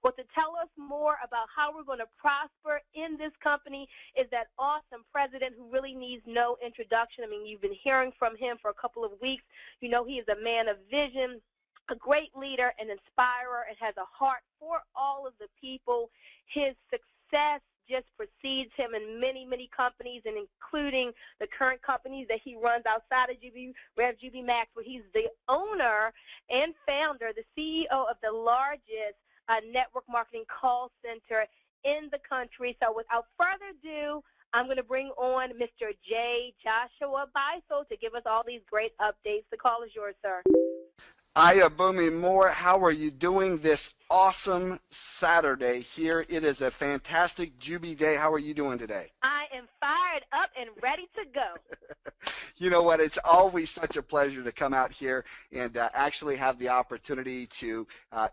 Well, to tell us more about how we're going to prosper in this company is that awesome president who really needs no introduction. I mean, you've been hearing from him for a couple of weeks. You know, he is a man of vision, a great leader, an inspirer, and has a heart for all of the people. His success just precedes him in many, many companies, and including the current companies that he runs outside of JubiRev JubiMax, where he's the owner and founder, the CEO of the largest network marketing call center in the country. So without further ado, I'm going to bring on Mr. J. Joshua Beisel to give us all these great updates. The call is yours, sir. Aya Boomy Moore, how are you doing this awesome Saturday here? It is a fantastic Jubi day. How are you doing today? I am fired up and ready to go. You know what? It's always such a pleasure to come out here and actually have the opportunity to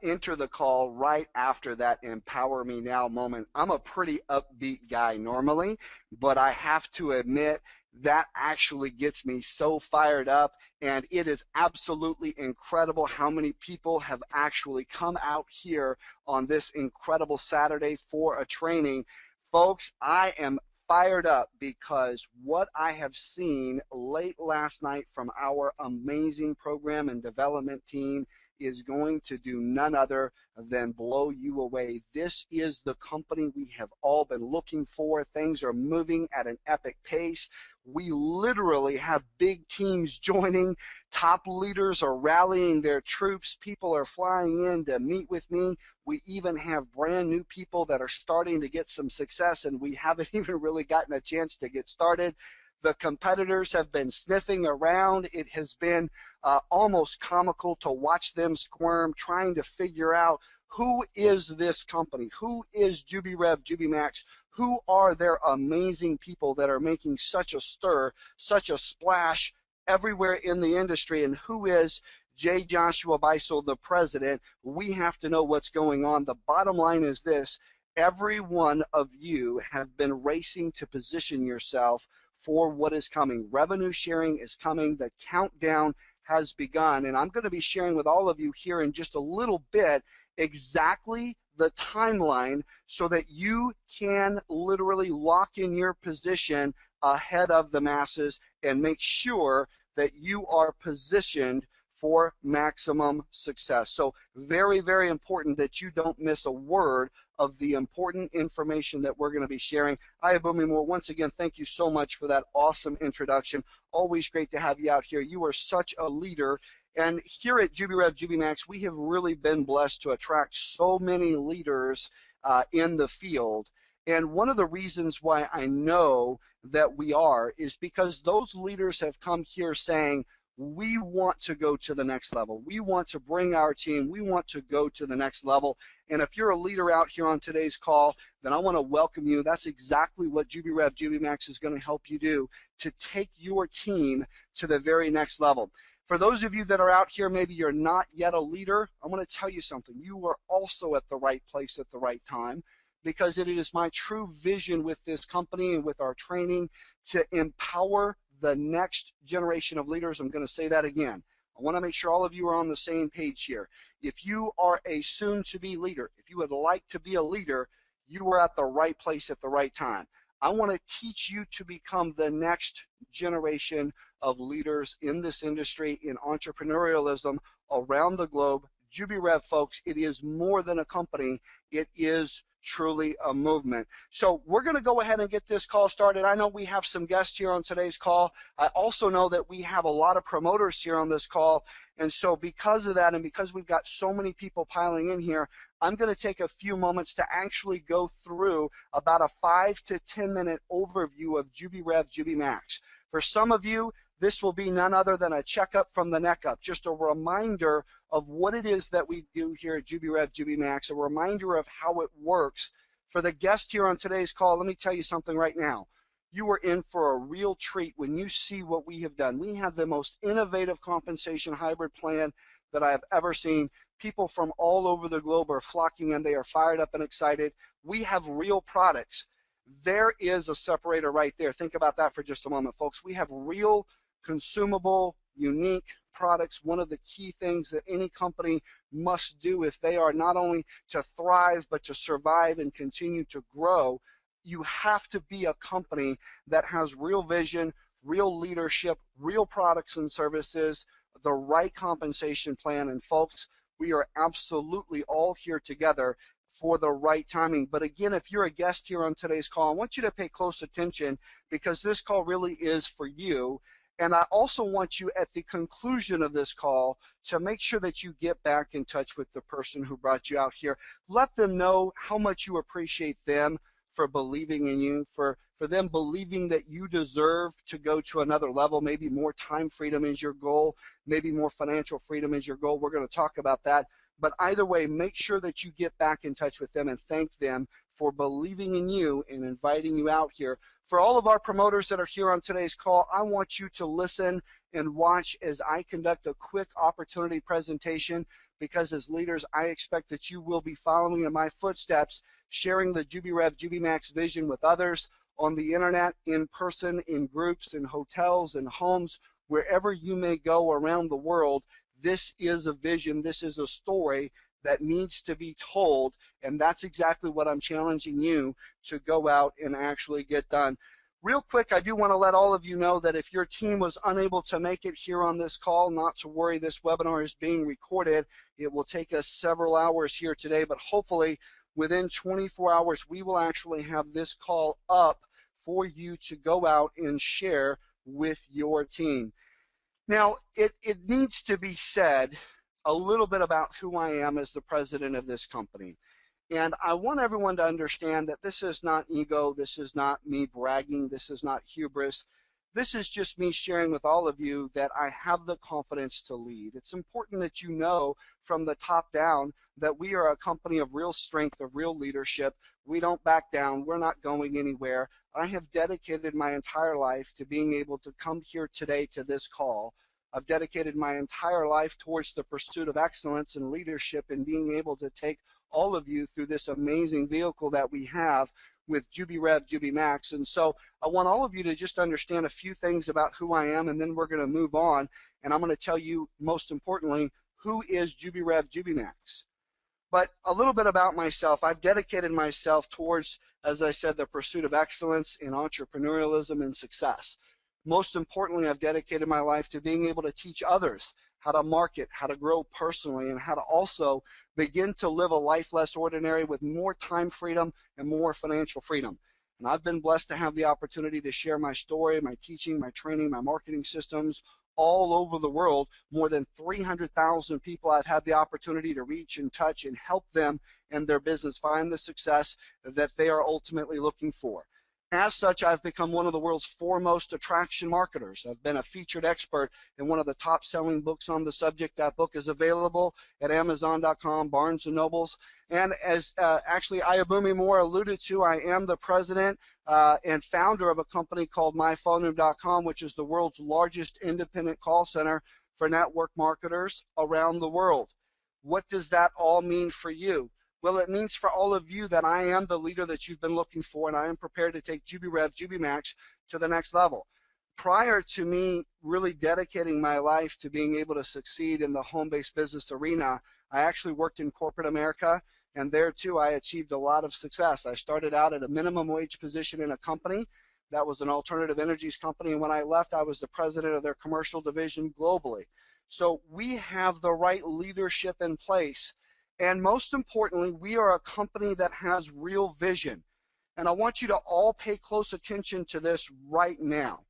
enter the call right after that Empower Me Now moment. I'm a pretty upbeat guy normally, but I have to admit that actually gets me so fired up, and it is absolutely incredible how many people have actually come out here on this incredible Saturday for a training. Folks, I am fired up because what I have seen late last night from our amazing program and development team is going to do none other than blow you away. This is the company we have all been looking for. Things are moving at an epic pace. We literally have big teams joining. Top leaders are rallying their troops. People are flying in to meet with me. We even have brand new people that are starting to get some success, and we haven't even really gotten a chance to get started. The competitors have been sniffing around. It has been almost comical to watch them squirm, trying to figure out who is this company, who is JubiRev JubiMax, who are their amazing people that are making such a stir, such a splash everywhere in the industry, and who is J. Joshua Beisel, the president. We have to know what's going on. The bottom line is this: every one of you have been racing to position yourself for what is coming. Revenue sharing is coming. The countdown has begun, and I'm going to be sharing with all of you here in just a little bit exactly the timeline so that you can literally lock in your position ahead of the masses and make sure that you are positioned for maximum success. So very, very important that you don't miss a word of the important information that we're going to be sharing. Aya Boomy Moore, once again, thank you so much for that awesome introduction. Always great to have you out here. You are such a leader. And here at JubiRev JubiMax, we have really been blessed to attract so many leaders in the field. And one of the reasons why I know that we are is because those leaders have come here saying, we want to go to the next level. We want to bring our team. We want to go to the next level. And if you're a leader out here on today's call, then I want to welcome you. That's exactly what JubiRev JubiMax is going to help you do, to take your team to the very next level. For those of you that are out here, maybe you're not yet a leader, I want to tell you something. You are also at the right place at the right time, because it is my true vision with this company and with our training to empower the next generation of leaders. I'm going to say that again. I want to make sure all of you are on the same page here. If you are a soon-to-be leader, if you would like to be a leader, you are at the right place at the right time. I want to teach you to become the next generation of leaders in this industry, in entrepreneurialism around the globe. JubiRev, folks, it is more than a company. It is truly a movement. So we're going to go ahead and get this call started. I know we have some guests here on today's call. I also know that we have a lot of promoters here on this call. And so because of that, and because we've got so many people piling in here, I'm going to take a few moments to actually go through about a 5 to 10 minute overview of JubiRev JubiMax. For some of you, this will be none other than a checkup from the neck up, just a reminder of what it is that we do here at JubiRev JubiMax, a reminder of how it works. For the guest here on today's call, let me tell you something right now. You are in for a real treat when you see what we have done. We have the most innovative compensation hybrid plan that I have ever seen. People from all over the globe are flocking in. They are fired up and excited. We have real products. There is a separator right there. Think about that for just a moment, folks. We have real consumable unique products. One of the key things that any company must do if they are not only to thrive but to survive and continue to grow, you have to be a company that has real vision, real leadership, real products and services, the right compensation plan. And folks, we are absolutely all here together for the right timing. But again, if you're a guest here on today's call, I want you to pay close attention because this call really is for you. And I also want you at the conclusion of this call to make sure that you get back in touch with the person who brought you out here. Let them know how much you appreciate them for believing in you, for them believing that you deserve to go to another level. Maybe more time freedom is your goal. Maybe more financial freedom is your goal. We're going to talk about that. But either way, make sure that you get back in touch with them and thank them for believing in you and inviting you out here. For all of our promoters that are here on today's call, I want you to listen and watch as I conduct a quick opportunity presentation, because as leaders, I expect that you will be following in my footsteps, sharing the JubiRev JubiMax vision with others on the internet, in person, in groups, in hotels, in homes, wherever you may go around the world. This is a vision, this is a story that needs to be told, and that's exactly what I'm challenging you to go out and actually get done. Real quick, I do want to let all of you know that if your team was unable to make it here on this call, not to worry, this webinar is being recorded. It will take us several hours here today, but hopefully within 24 hours, we will actually have this call up for you to go out and share with your team. Now, it needs to be said a little bit about who I am as the president of this company. And I want everyone to understand that this is not ego, this is not me bragging, this is not hubris. This is just me sharing with all of you that I have the confidence to lead. It's important that you know from the top down that we are a company of real strength, of real leadership. We don't back down. We're not going anywhere. I have dedicated my entire life to being able to come here today to this call. I've dedicated my entire life towards the pursuit of excellence and leadership and being able to take all of you through this amazing vehicle that we have with JubiRev JubiMax. And so I want all of you to just understand a few things about who I am, and then we're going to move on. And I'm going to tell you, most importantly, who is JubiRev JubiMax. But a little bit about myself. I've dedicated myself towards, as I said, the pursuit of excellence in entrepreneurialism and success. Most importantly, I've dedicated my life to being able to teach others how to market, how to grow personally, and how to also begin to live a life less ordinary with more time freedom and more financial freedom. And I've been blessed to have the opportunity to share my story, my teaching, my training, my marketing systems all over the world. More than 300,000 people I've had the opportunity to reach and touch and help them and their business find the success that they are ultimately looking for. As such, I've become one of the world's foremost attraction marketers. I've been a featured expert in one of the top-selling books on the subject. That book is available at Amazon.com, Barnes & Nobles. And as actually Ayabumi Moore alluded to, I am the president and founder of a company called MyPhoneroom.com, which is the world's largest independent call center for network marketers around the world. What does that all mean for you? Well, it means for all of you that I am the leader that you've been looking for, and I am prepared to take JubiRev JubiMax to the next level. Prior to me really dedicating my life to being able to succeed in the home-based business arena, I actually worked in corporate America, and there too I achieved a lot of success. I started out at a minimum wage position in a company that was an alternative energies company, and when I left, I was the president of their commercial division globally. So we have the right leadership in place. And most importantly, we are a company that has real vision. And I want you to all pay close attention to this right now.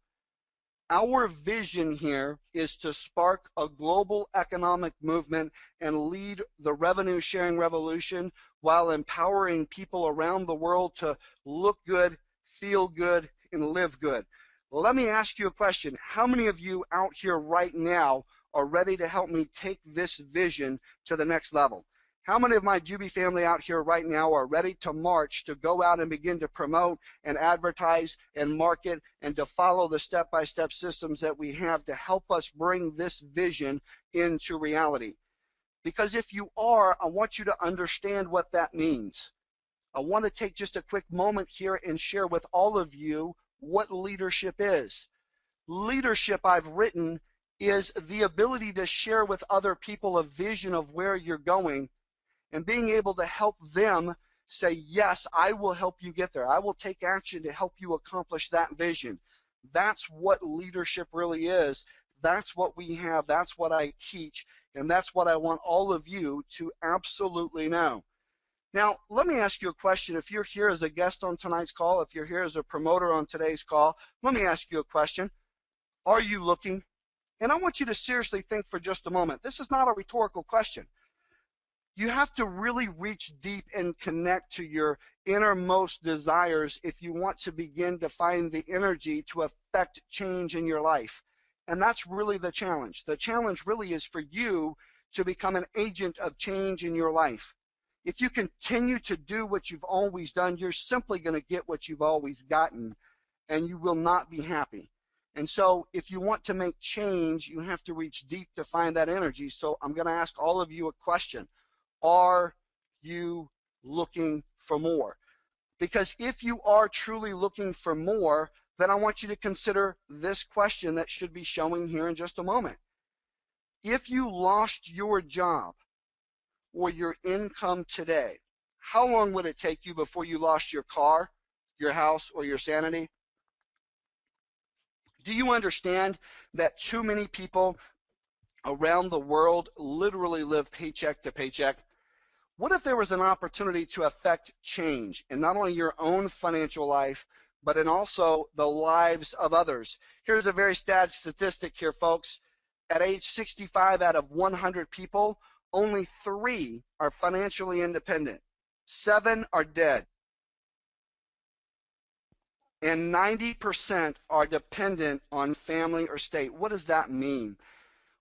Our vision here is to spark a global economic movement and lead the revenue sharing revolution while empowering people around the world to look good, feel good, and live good. Well, let me ask you a question. How many of you out here right now are ready to help me take this vision to the next level? How many of my Jubi family out here right now are ready to march, to go out and begin to promote and advertise and market and to follow the step-by-step systems that we have to help us bring this vision into reality? Because if you are, I want you to understand what that means. I want to take just a quick moment here and share with all of you what leadership is. Leadership, I've written, is the ability to share with other people a vision of where you're going and being able to help them say, yes, I will help you get there. I will take action to help you accomplish that vision. That's what leadership really is. That's what we have. That's what I teach. And that's what I want all of you to absolutely know. Now, let me ask you a question. If you're here as a guest on tonight's call, if you're here as a promoter on today's call, let me ask you a question. Are you looking? And I want you to seriously think for just a moment. This is not a rhetorical question. You have to really reach deep and connect to your innermost desires if you want to begin to find the energy to affect change in your life. And that's really the challenge. The challenge really is for you to become an agent of change in your life. If you continue to do what you've always done, you're simply going to get what you've always gotten, and you will not be happy. And so if you want to make change, you have to reach deep to find that energy. So I'm going to ask all of you a question. Are you looking for more? Because if you are truly looking for more, then I want you to consider this question that should be showing here in just a moment. If you lost your job or your income today, how long would it take you before you lost your car, your house, or your sanity? Do you understand that too many people around the world literally live paycheck to paycheck? What if there was an opportunity to affect change in not only your own financial life, but in also the lives of others? Here's a very sad statistic here, folks. At age 65 out of 100 people, only 3 are financially independent. 7 are dead. And 90% are dependent on family or state. What does that mean?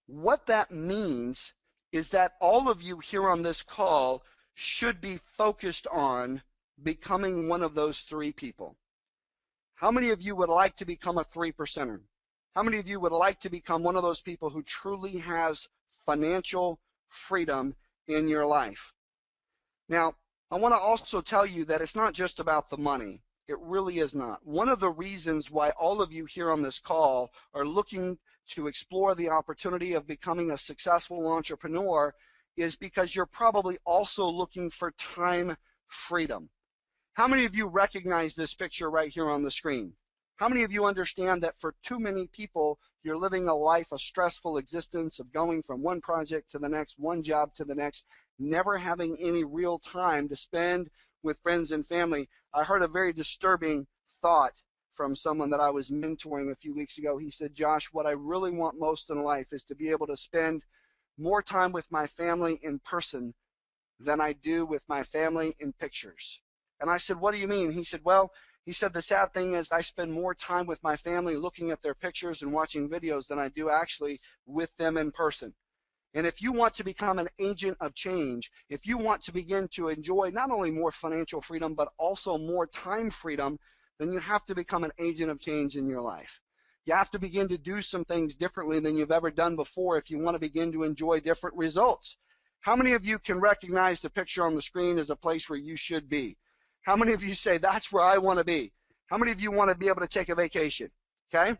What that means is that all of you here on this call should be focused on becoming one of those 3 people. How many of you would like to become a 3%er? How many of you would like to become one of those people who truly has financial freedom in your life? Now, I want to also tell you that it's not just about the money. It really is not. One of the reasons why all of you here on this call are looking to explore the opportunity of becoming a successful entrepreneur is because you're probably also looking for time freedom. How many of you recognize this picture right here on the screen? How many of you understand that for too many people, you're living a life, a stressful existence of going from one project to the next, one job to the next, never having any real time to spend with friends and family? I heard a very disturbing thought from someone that I was mentoring a few weeks ago. He said, Josh, what I really want most in life is to be able to spend more time with my family in person than I do with my family in pictures. And I said, what do you mean? He said, well, he said, the sad thing is I spend more time with my family looking at their pictures and watching videos than I do actually with them in person. And if you want to become an agent of change, if you want to begin to enjoy not only more financial freedom, but also more time freedom, then you have to become an agent of change in your life. You have to begin to do some things differently than you've ever done before if you want to begin to enjoy different results. How many of you can recognize the picture on the screen as a place where you should be? How many of you say, that's where I want to be? How many of you want to be able to take a vacation? Okay?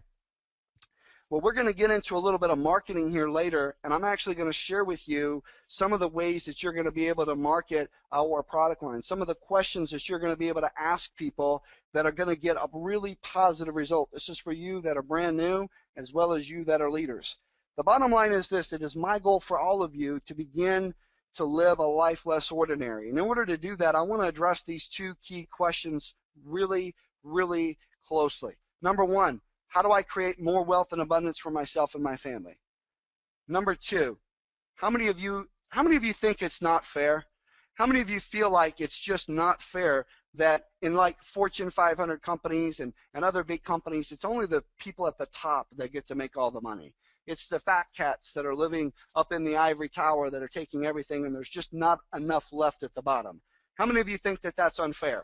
Well, we're going to get into a little bit of marketing here later, and I'm actually going to share with you some of the ways that you're going to be able to market our product line, some of the questions that you're going to be able to ask people that are going to get a really positive result. This is for you that are brand new as well as you that are leaders. The bottom line is this: it is my goal for all of you to begin to live a life less ordinary. And in order to do that, I want to address these 2 key questions really, really closely. Number 1, how do I create more wealth and abundance for myself and my family? Number 2, how many of you think it's not fair? How many of you feel like it's just not fair that in like Fortune 500 companies and other big companies, it's only the people at the top that get to make all the money? It's the fat cats that are living up in the ivory tower that are taking everything, and there's just not enough left at the bottom. How many of you think that that's unfair?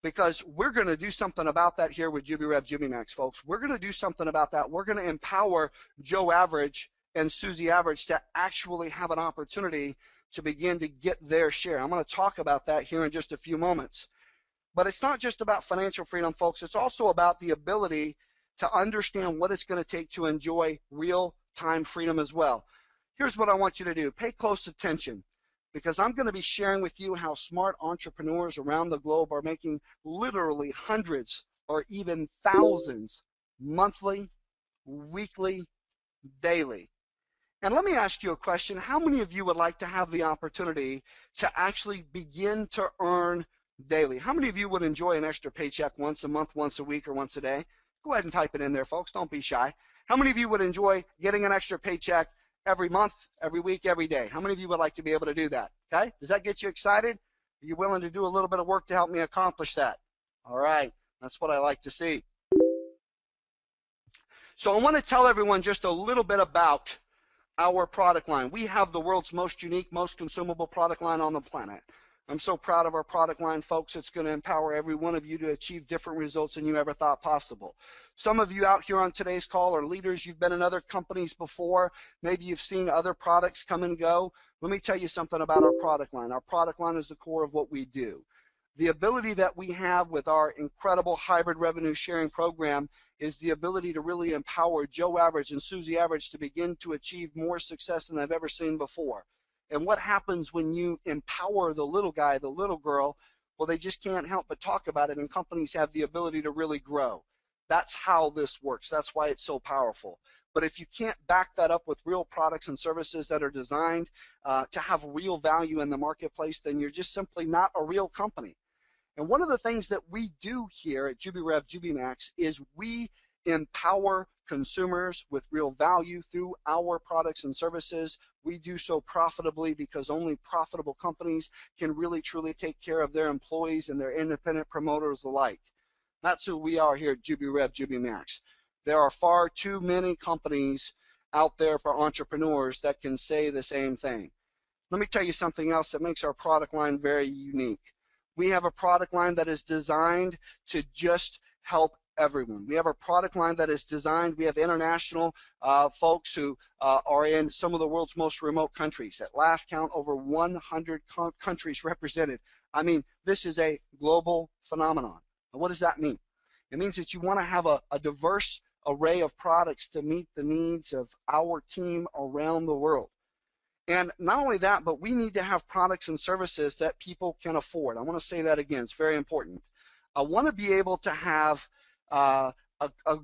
Because we're going to do something about that here with JubiRev JubiMax, folks. We're going to do something about that. We're going to empower Joe Average and Susie Average to actually have an opportunity to begin to get their share. I'm going to talk about that here in just a few moments. But it's not just about financial freedom, folks. It's also about the ability to understand what it's going to take to enjoy real time freedom as well. Here's what I want you to do. Pay close attention, because I'm going to be sharing with you how smart entrepreneurs around the globe are making literally hundreds or even thousands monthly, weekly, daily. And let me ask you a question. How many of you would like to have the opportunity to actually begin to earn daily? How many of you would enjoy an extra paycheck once a month, once a week, or once a day? Go ahead and type it in there, folks. Don't be shy. How many of you would enjoy getting an extra paycheck every month, every week, every day? How many of you would like to be able to do that? Okay? Does that get you excited? Are you willing to do a little bit of work to help me accomplish that? All right. That's what I like to see. So I want to tell everyone just a little bit about our product line. We have the world's most unique, most consumable product line on the planet. I'm so proud of our product line, folks. It's going to empower every one of you to achieve different results than you ever thought possible. Some of you out here on today's call are leaders. You've been in other companies before. Maybe you've seen other products come and go. Let me tell you something about our product line. Our product line is the core of what we do. The ability that we have with our incredible hybrid revenue sharing program is the ability to really empower Joe Average and Susie Average to begin to achieve more success than I've ever seen before. And what happens when you empower the little guy, the little girl? Well, they just can't help but talk about it, and companies have the ability to really grow. That's how this works. That's why it's so powerful. But if you can't back that up with real products and services that are designed to have real value in the marketplace, then you're just simply not a real company. And one of the things that we do here at JubiRev JubiMax is we empower consumers with real value through our products and services. We do so profitably because only profitable companies can really truly take care of their employees and their independent promoters alike. That's who we are here at JubiRev JubiMax. There are far too many companies out there for entrepreneurs that can say the same thing. Let me tell you something else that makes our product line very unique. We have a product line that is designed to just help everyone. We have a product line that is designed. We have international folks who are in some of the world's most remote countries. At last count, over 100 countries represented. I mean, this is a global phenomenon. And what does that mean? It means that you want to have a diverse array of products to meet the needs of our team around the world. And not only that, but we need to have products and services that people can afford. I want to say that again. It's very important. I want to be able to have a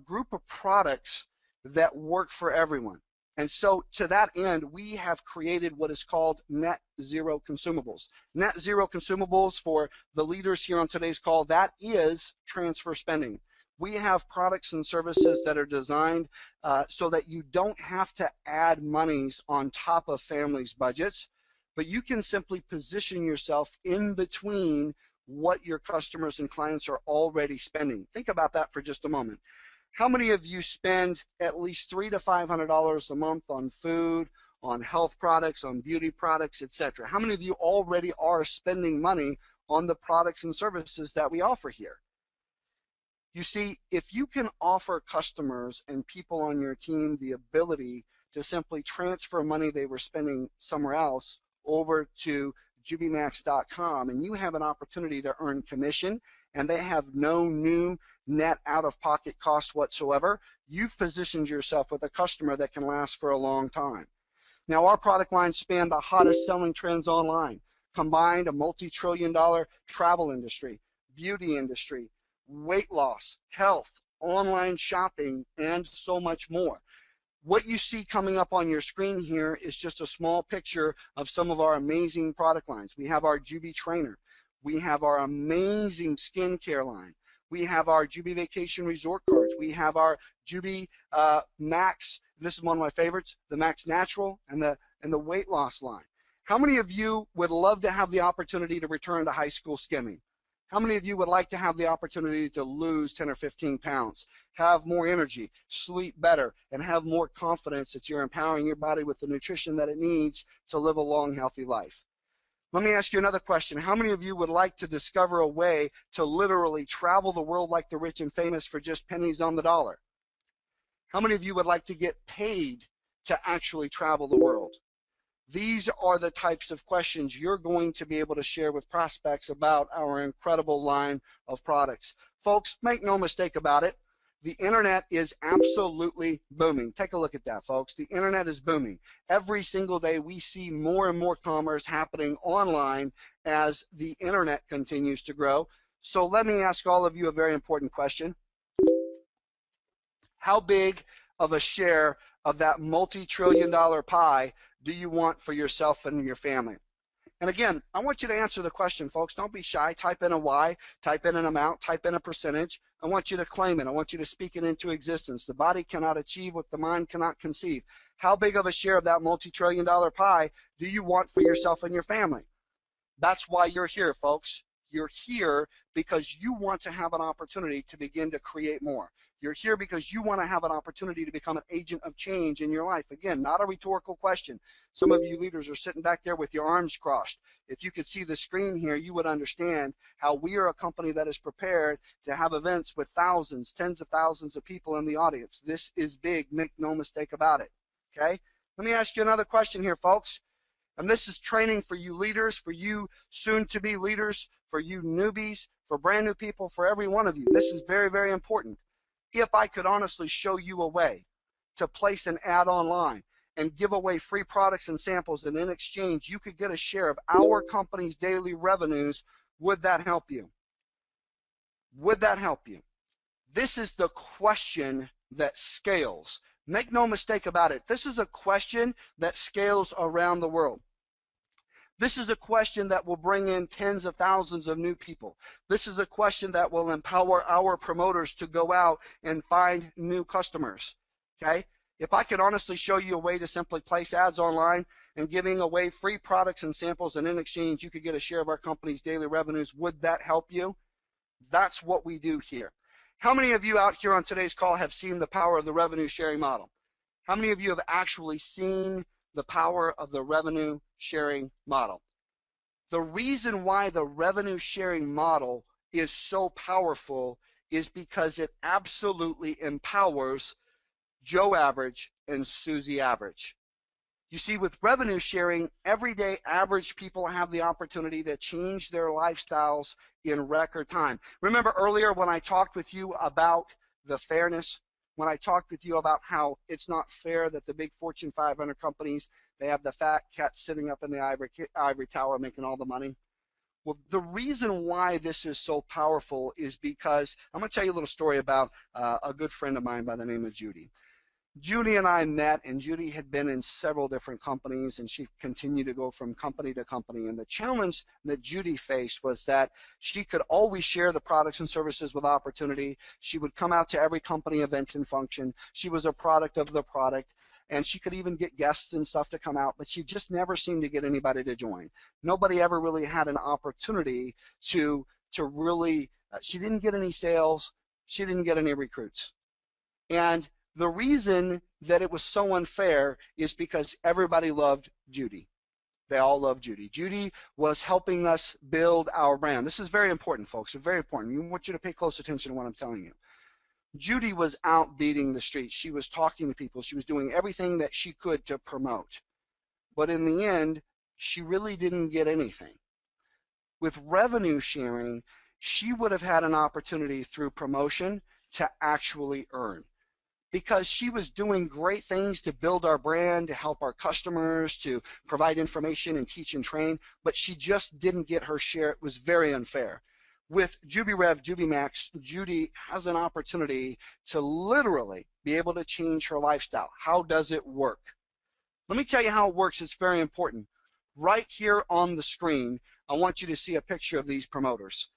group of products that work for everyone. And so to that end, we have created what is called net zero consumables. Net zero consumables, for the leaders here on today's call, that is transfer spending. We have products and services that are designed so that you don't have to add monies on top of families' budgets, but you can simply position yourself in between what your customers and clients are already spending. Think about that for just a moment. How many of you spend at least $300 to $500 a month on food, on health products, on beauty products, etc.? How many of you already are spending money on the products and services that we offer here? You see, if you can offer customers and people on your team the ability to simply transfer money they were spending somewhere else over to JubiMax.com, and you have an opportunity to earn commission, and they have no new net out-of-pocket costs whatsoever, you've positioned yourself with a customer that can last for a long time. Now, our product lines span the hottest selling trends online, combined a multi-trillion-dollar travel industry, beauty industry, weight loss, health, online shopping, and so much more. What you see coming up on your screen here is just a small picture of some of our amazing product lines. We have our Jubi Trainer. We have our amazing skincare line. We have our Jubi Vacation Resort cards. We have our Jubi Max. This is one of my favorites, the Max Natural and the weight loss line. How many of you would love to have the opportunity to return to high school skimming? How many of you would like to have the opportunity to lose 10 or 15 pounds, have more energy, sleep better, and have more confidence that you're empowering your body with the nutrition that it needs to live a long, healthy life? Let me ask you another question. How many of you would like to discover a way to literally travel the world like the rich and famous for just pennies on the dollar? How many of you would like to get paid to actually travel the world? These are the types of questions you're going to be able to share with prospects about our incredible line of products. Folks, make no mistake about it. The internet is absolutely booming. Take a look at that, folks. The internet is booming. Every single day we see more and more commerce happening online as the internet continues to grow. So let me ask all of you a very important question. How big of a share of that multi-trillion-dollar pie do you want for yourself and your family? And again, I want you to answer the question, folks. Don't be shy. Type in a Y, type in an amount, type in a percentage. I want you to claim it. I want you to speak it into existence. The body cannot achieve what the mind cannot conceive. How big of a share of that multi-trillion-dollar pie do you want for yourself and your family? That's why you're here, folks. You're here because you want to have an opportunity to begin to create more. You're here because you want to have an opportunity to become an agent of change in your life. Again, not a rhetorical question. Some of you leaders are sitting back there with your arms crossed. If you could see the screen here, you would understand how we are a company that is prepared to have events with thousands, tens of thousands of people in the audience. This is big. Make no mistake about it. Okay? Let me ask you another question here, folks. And this is training for you leaders, for you soon-to-be leaders, for you newbies, for brand new people, for every one of you. This is very, very important. If I could honestly show you a way to place an ad online and give away free products and samples, and in exchange you could get a share of our company's daily revenues, would that help you? Would that help you? This is the question that scales. Make no mistake about it. This is a question that scales around the world. This is a question that will bring in tens of thousands of new people. This is a question that will empower our promoters to go out and find new customers. Okay? If I could honestly show you a way to simply place ads online and giving away free products and samples, and in exchange you could get a share of our company's daily revenues, would that help you? That's what we do here. How many of you out here on today's call have seen the power of the revenue sharing model? How many of you have actually seen the power of the revenue sharing model? The reason why the revenue sharing model is so powerful is because it absolutely empowers Joe Average and Susie Average. You see, with revenue sharing, everyday average people have the opportunity to change their lifestyles in record time. Remember earlier when I talked with you about the fairness, when I talked with you about how it's not fair that the big Fortune 500 companies, they have the fat cat sitting up in the ivory tower making all the money? Well, the reason why this is so powerful is because I'm going to tell you a little story about a good friend of mine by the name of Judy. Judy and I met, and Judy had been in several different companies, and she continued to go from company to company. And the challenge that Judy faced was that she could always share the products and services with opportunity. She would come out to every company event and function. She was a product of the product, and she could even get guests and stuff to come out, but she just never seemed to get anybody to join. Nobody ever really had an opportunity to really, she didn't get any sales. She didn't get any recruits. And the reason that it was so unfair is because everybody loved Judy. They all loved Judy. Judy was helping us build our brand. This is very important, folks. It's very important. I want you to pay close attention to what I'm telling you. Judy was out beating the streets. She was talking to people. She was doing everything that she could to promote. But in the end, she really didn't get anything. With revenue sharing, she would have had an opportunity through promotion to actually earn, because she was doing great things to build our brand, to help our customers, to provide information and teach and train, but she just didn't get her share. It was very unfair. With JubiRev JubiMax, Judy has an opportunity to literally be able to change her lifestyle. How does it work? Let me tell you how it works. It's very important. Right here on the screen, I want you to see a picture of these promoters.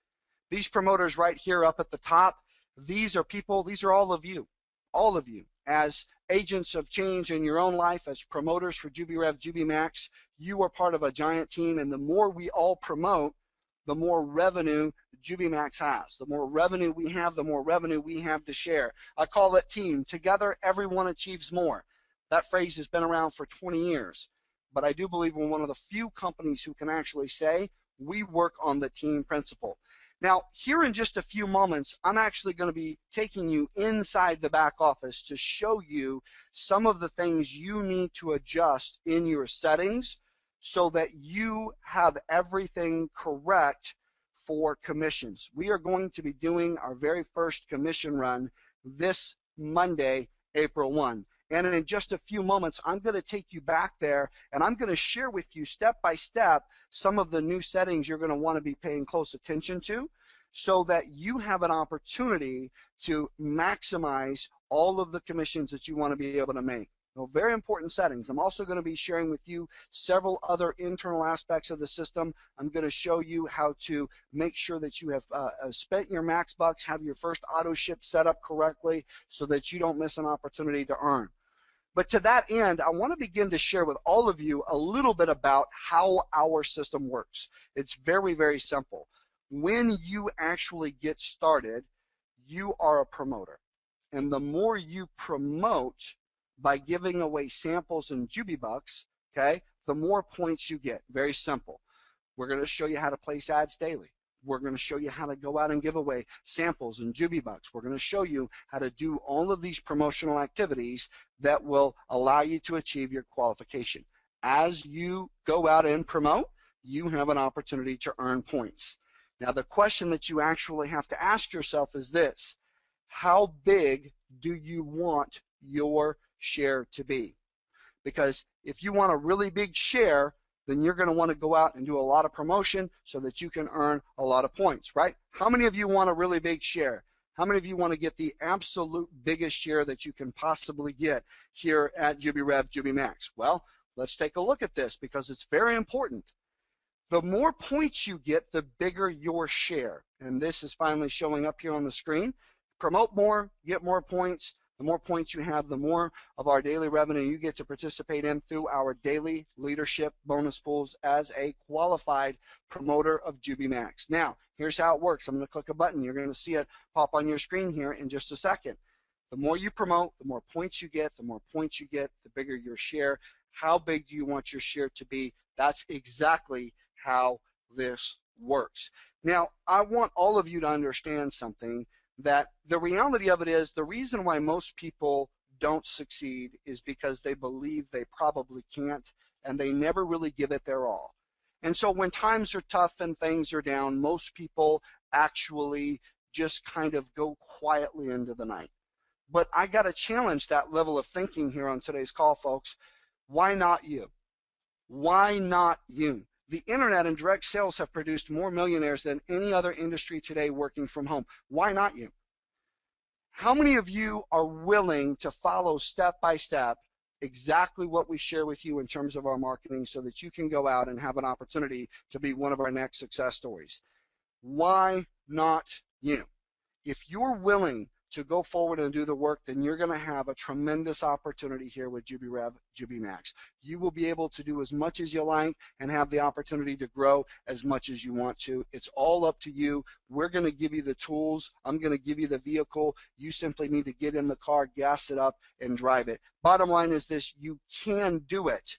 These promoters right here up at the top, these are people, these are all of you as agents of change in your own life, as promoters for JubiRev JubiMax. You are part of a giant team, and the more we all promote, the more revenue JubiMax has. The more revenue we have, the more revenue we have to share. I call it team. Together, everyone achieves more. That phrase has been around for 20 years, but I do believe we're one of the few companies who can actually say we work on the team principle. Now, here in just a few moments, I'm actually going to be taking you inside the back office to show you some of the things you need to adjust in your settings so that you have everything correct for commissions. We are going to be doing our very first commission run this Monday, April 1. And in just a few moments, I'm going to take you back there, and I'm going to share with you step by step some of the new settings you're going to want to be paying close attention to so that you have an opportunity to maximize all of the commissions that you want to be able to make. So very important settings. I'm also going to be sharing with you several other internal aspects of the system. I'm going to show you how to make sure that you have spent your max bucks, have your first auto ship set up correctly so that you don't miss an opportunity to earn. But to that end, I want to begin to share with all of you a little bit about how our system works. It's very, very simple. When you actually get started, you are a promoter. And the more you promote by giving away samples and JubiBucks, okay, the more points you get. Very simple. We're going to show you how to place ads daily. We're going to show you how to go out and give away samples and JubiBucks. We're going to show you how to do all of these promotional activities that will allow you to achieve your qualification. As you go out and promote, you have an opportunity to earn points. Now, the question that you actually have to ask yourself is this: how big do you want your share to be? Because if you want a really big share, then you're going to want to go out and do a lot of promotion so that you can earn a lot of points, right? How many of you want a really big share? How many of you want to get the absolute biggest share that you can possibly get here at JubiRev JubiMax? Well, let's take a look at this because it's very important. The more points you get, the bigger your share. And this is finally showing up here on the screen. Promote more, get more points. The more points you have, the more of our daily revenue you get to participate in through our daily leadership bonus pools as a qualified promoter of JubiMax. Now, here's how it works. I'm going to click a button. You're going to see it pop on your screen here in just a second. The more you promote, the more points you get. The more points you get, the bigger your share. How big do you want your share to be? That's exactly how this works. Now, I want all of you to understand something, that the reality of it is the reason why most people don't succeed is because they believe they probably can't, and they never really give it their all. And so when times are tough and things are down, most people actually just kind of go quietly into the night. But I got to challenge that level of thinking here on today's call, folks. Why not you? Why not you? The internet and direct sales have produced more millionaires than any other industry today working from home. Why not you? How many of you are willing to follow step by step exactly what we share with you in terms of our marketing so that you can go out and have an opportunity to be one of our next success stories? Why not you? If you're willing to go forward and do the work, then you're going to have a tremendous opportunity here with JubiRev JubiMax. You will be able to do as much as you like and have the opportunity to grow as much as you want to. It's all up to you. We're going to give you the tools. I'm going to give you the vehicle. You simply need to get in the car, gas it up, and drive it. Bottom line is this: you can do it.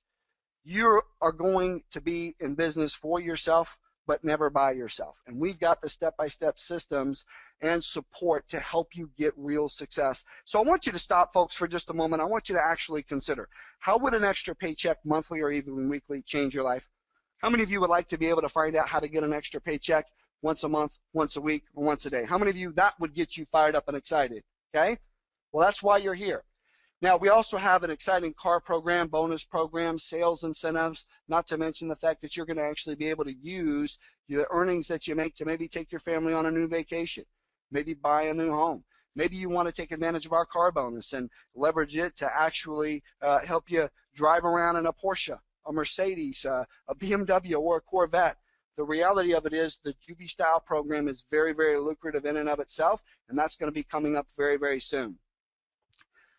You are going to be in business for yourself, but never by yourself. And we've got the step-by-step systems and support to help you get real success. So I want you to stop, folks, for just a moment. I want you to actually consider, how would an extra paycheck monthly or even weekly change your life? How many of you would like to be able to find out how to get an extra paycheck once a month, once a week, or once a day? How many of you that would get you fired up and excited? Okay? Well, that's why you're here. Now, we also have an exciting car program, bonus program, sales incentives, not to mention the fact that you're going to actually be able to use the earnings that you make to maybe take your family on a new vacation, maybe buy a new home. Maybe you want to take advantage of our car bonus and leverage it to actually help you drive around in a Porsche, a Mercedes, a BMW, or a Corvette. The reality of it is the Jubi Style program is very, very lucrative in and of itself, and that's going to be coming up very, very soon.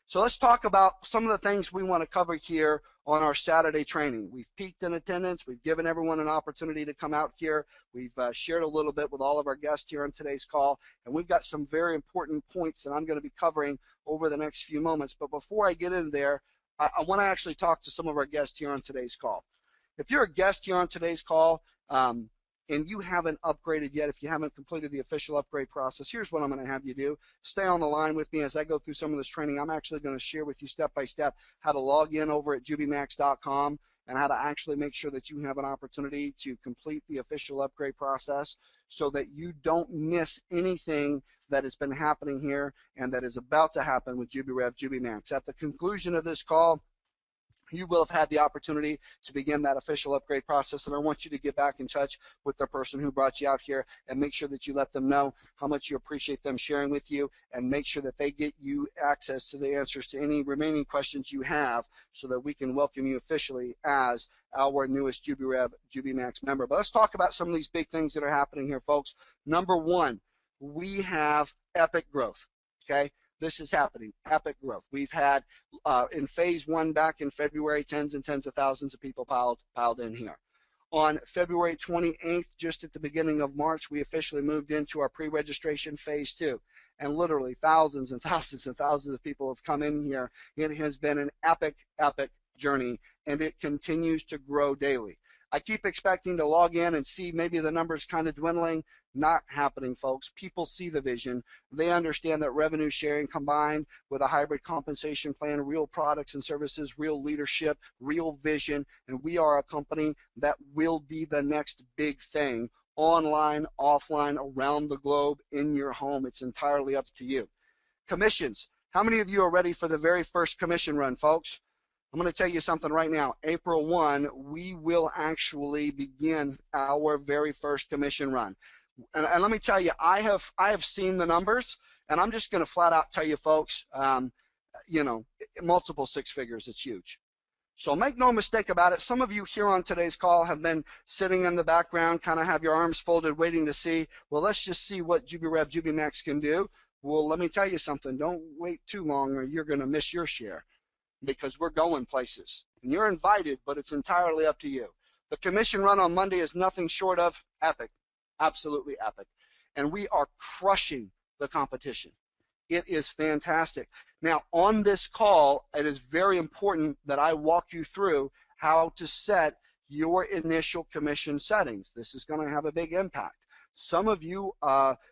So let's talk about some of the things we want to cover here on our Saturday training. We've peaked in attendance. We've given everyone an opportunity to come out here. We've shared a little bit with all of our guests here on today's call, and we've got some very important points that I'm going to be covering over the next few moments. But before I get in there, I want to actually talk to some of our guests here on today's call. If you're a guest here on today's call, and you haven't upgraded yet, if you haven't completed the official upgrade process, here's what I'm going to have you do. Stay on the line with me as I go through some of this training. I'm actually going to share with you step by step how to log in over at JubiMax.com and how to actually make sure that you have an opportunity to complete the official upgrade process so that you don't miss anything that has been happening here and that is about to happen with JubiRev JubiMax. At the conclusion of this call, you will have had the opportunity to begin that official upgrade process, and I want you to get back in touch with the person who brought you out here and make sure that you let them know how much you appreciate them sharing with you, and make sure that they get you access to the answers to any remaining questions you have so that we can welcome you officially as our newest JubiRev JubiMax member. But let's talk about some of these big things that are happening here, folks. Number one, we have epic growth, okay? This is happening, epic growth. We've had, in phase one back in February, tens and tens of thousands of people piled in here. On February 28th, just at the beginning of March, we officially moved into our pre-registration phase two. And literally thousands and thousands and thousands of people have come in here. It has been an epic, epic journey, and it continues to grow daily. I keep expecting to log in and see maybe the numbers kind of dwindling. Not happening, folks. People see the vision. They understand that revenue sharing combined with a hybrid compensation plan, real products and services, real leadership, real vision, and we are a company that will be the next big thing, online, offline, around the globe, in your home. It's entirely up to you. Commissions. How many of you are ready for the very first commission run, folks? I'm going to tell you something right now. April 1, we will actually begin our very first commission run. And let me tell you, I have seen the numbers, and I'm just going to flat out tell you, folks, you know, multiple six figures. It's huge. So make no mistake about it. Some of you here on today's call have been sitting in the background, kind of have your arms folded, waiting to see, well, let's just see what JubiRev JubiMax can do. Well, let me tell you something. Don't wait too long or you're going to miss your share, because we're going places. And you're invited, but it's entirely up to you. The commission run on Monday is nothing short of epic. Absolutely epic. And we are crushing the competition. It is fantastic. Now, on this call, it is very important that I walk you through how to set your initial commission settings. This is going to have a big impact. Some of you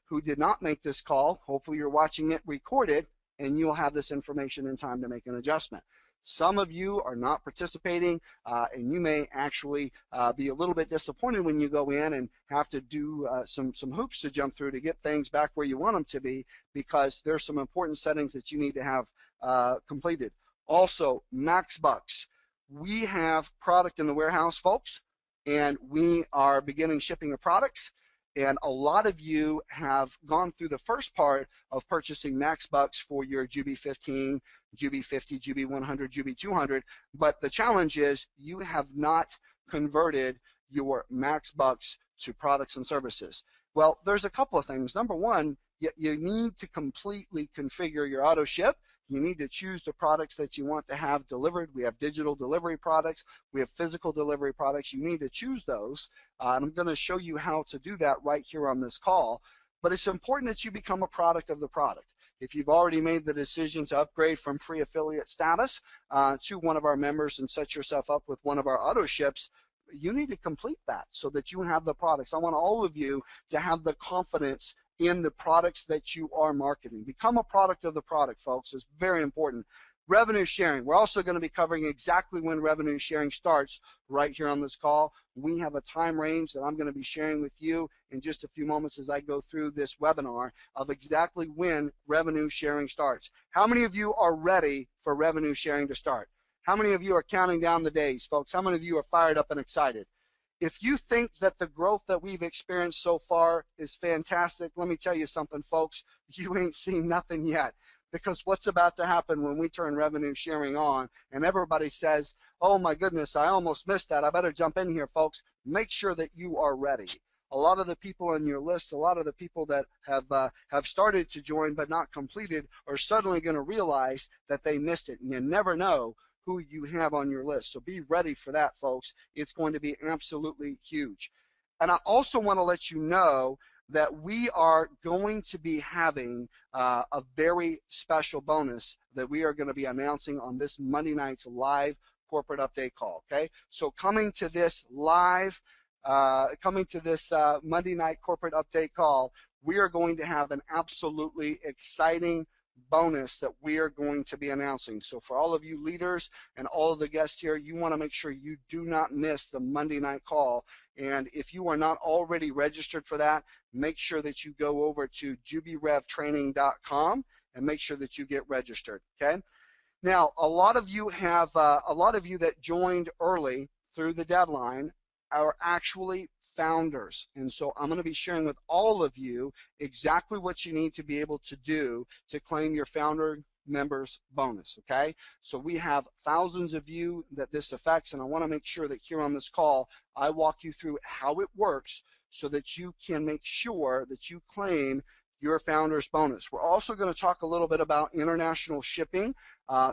who did not make this call, hopefully you're watching it recorded, and you'll have this information in time to make an adjustment. Some of you are not participating, and you may actually be a little bit disappointed when you go in and have to do some hoops to jump through to get things back where you want them to be, because there's some important settings that you need to have completed. Also, max bucks. We have product in the warehouse, folks, and we are beginning shipping of products. And a lot of you have gone through the first part of purchasing max bucks for your Jubi 15, Jubi 50, Jubi 100, Jubi 200, but the challenge is you have not converted your max bucks to products and services. Well, there's a couple of things. Number one, you need to completely configure your auto ship. You need to choose the products that you want to have delivered. We have digital delivery products. We have physical delivery products. You need to choose those. And I'm going to show you how to do that right here on this call. But it's important that you become a product of the product. If you've already made the decision to upgrade from free affiliate status to one of our members and set yourself up with one of our auto ships, you need to complete that so that you have the products. I want all of you to have the confidence in the products that you are marketing. Become a product of the product, folks. It's very important. Revenue sharing. We're also going to be covering exactly when revenue sharing starts right here on this call. We have a time range that I'm going to be sharing with you in just a few moments as I go through this webinar of exactly when revenue sharing starts. How many of you are ready for revenue sharing to start? How many of you are counting down the days, folks? How many of you are fired up and excited? If you think that the growth that we've experienced so far is fantastic, let me tell you something, folks. You ain't seen nothing yet. Because what's about to happen when we turn revenue sharing on and everybody says, oh my goodness, I almost missed that. I better jump in here, folks. Make sure that you are ready. A lot of the people on your list, a lot of the people that have started to join but not completed are suddenly going to realize that they missed it. And you never know who you have on your list. So be ready for that, folks. It's going to be absolutely huge. And I also want to let you know that we are going to be having a very special bonus that we are going to be announcing on this Monday night's live corporate update call. Okay, so coming to this live, Monday night corporate update call, we are going to have an absolutely exciting bonus that we are going to be announcing. So for all of you leaders and all of the guests here, you want to make sure you do not miss the Monday night call. And if you are not already registered for that, make sure that you go over to JubiRevTraining.com and make sure that you get registered. Okay. Now, a lot of you that joined early through the deadline are actually founders. And so I'm going to be sharing with all of you exactly what you need to be able to do to claim your founder members bonus. Okay. So we have thousands of you that this affects, and I want to make sure that here on this call, I walk you through how it works so that you can make sure that you claim your founders bonus. We're also going to talk a little bit about international shipping.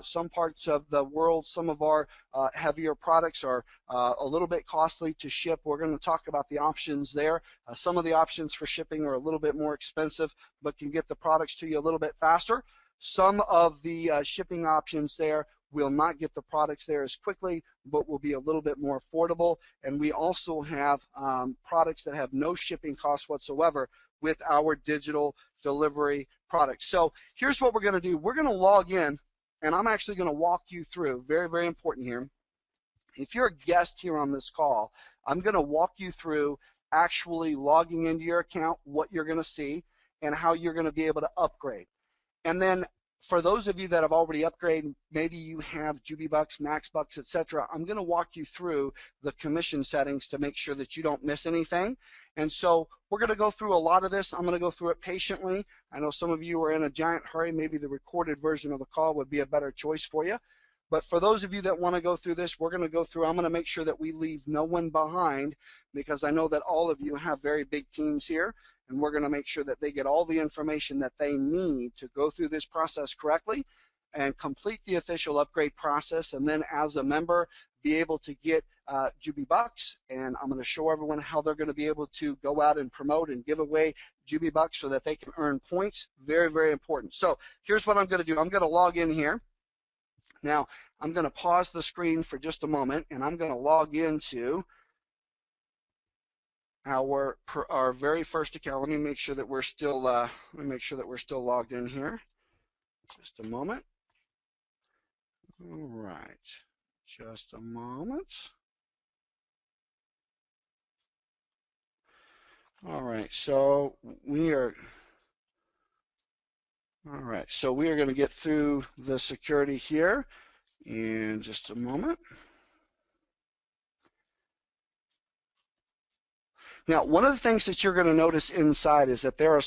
Some parts of the world, some of our heavier products are a little bit costly to ship. We're going to talk about the options there. Some of the options for shipping are a little bit more expensive, but can get the products to you a little bit faster. Some of the shipping options there will not get the products there as quickly, but will be a little bit more affordable. And we also have products that have no shipping costs whatsoever with our digital delivery product. So here's what we're going to do. We're going to log in, and I'm actually going to walk you through, very, very important here. If you're a guest here on this call, I'm going to walk you through actually logging into your account, what you're going to see, and how you're going to be able to upgrade. And then for those of you that have already upgraded, maybe you have JubiBucks, MaxBucks, etc., I'm going to walk you through the commission settings to make sure that you don't miss anything. And so we're going to go through a lot of this. I'm going to go through it patiently. I know some of you are in a giant hurry. Maybe the recorded version of the call would be a better choice for you. But for those of you that want to go through this, we're going to go through. I'm going to make sure that we leave no one behind, because I know that all of you have very big teams here. And we're going to make sure that they get all the information that they need to go through this process correctly and complete the official upgrade process. And then as a member, be able to get JubiBucks. And I'm going to show everyone how they're going to be able to go out and promote and give away JubiBucks so that they can earn points. Very, very important. So here's what I'm going to do. I'm going to log in here. Now, I'm going to pause the screen for just a moment, and I'm going to log into our very first account. Let me make sure that we're still logged in here. Just a moment. All right, just a moment. All right, so we are going to get through the security here in just a moment. Now, one of the things that you're going to notice inside is that there are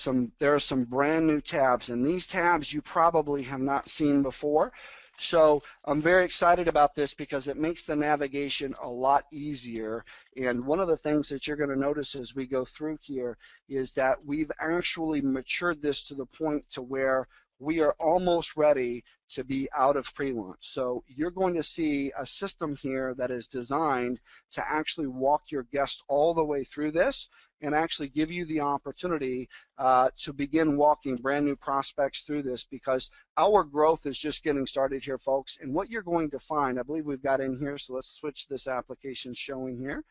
some brand new tabs, and these tabs you probably have not seen before. So I'm very excited about this because it makes the navigation a lot easier. And one of the things that you're going to notice as we go through here is that we've actually matured this to the point to where we are almost ready to be out of pre-launch. So you're going to see a system here that is designed to actually walk your guest all the way through this and actually give you the opportunity to begin walking brand new prospects through this, because our growth is just getting started here, folks. And what you're going to find, I believe we've got in here, so let's switch this application showing here.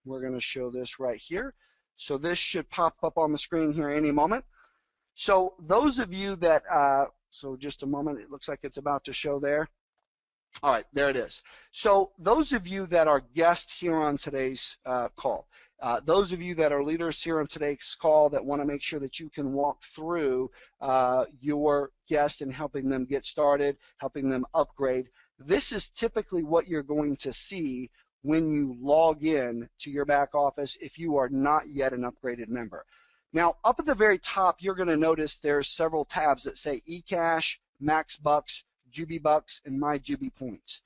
We're going to show this right here. So this should pop up on the screen here any moment. So those of you that, so just a moment, it looks like it's about to show there. All right, there it is. So those of you that are guests here on today's call, those of you that are leaders here on today's call that want to make sure that you can walk through your guest and helping them get started, helping them upgrade, this is typically what you're going to see when you log in to your back office if you are not yet an upgraded member. Now, up at the very top, you're going to notice there's several tabs that say eCash, MaxBucks, JubiBucks, and My Jubi Points.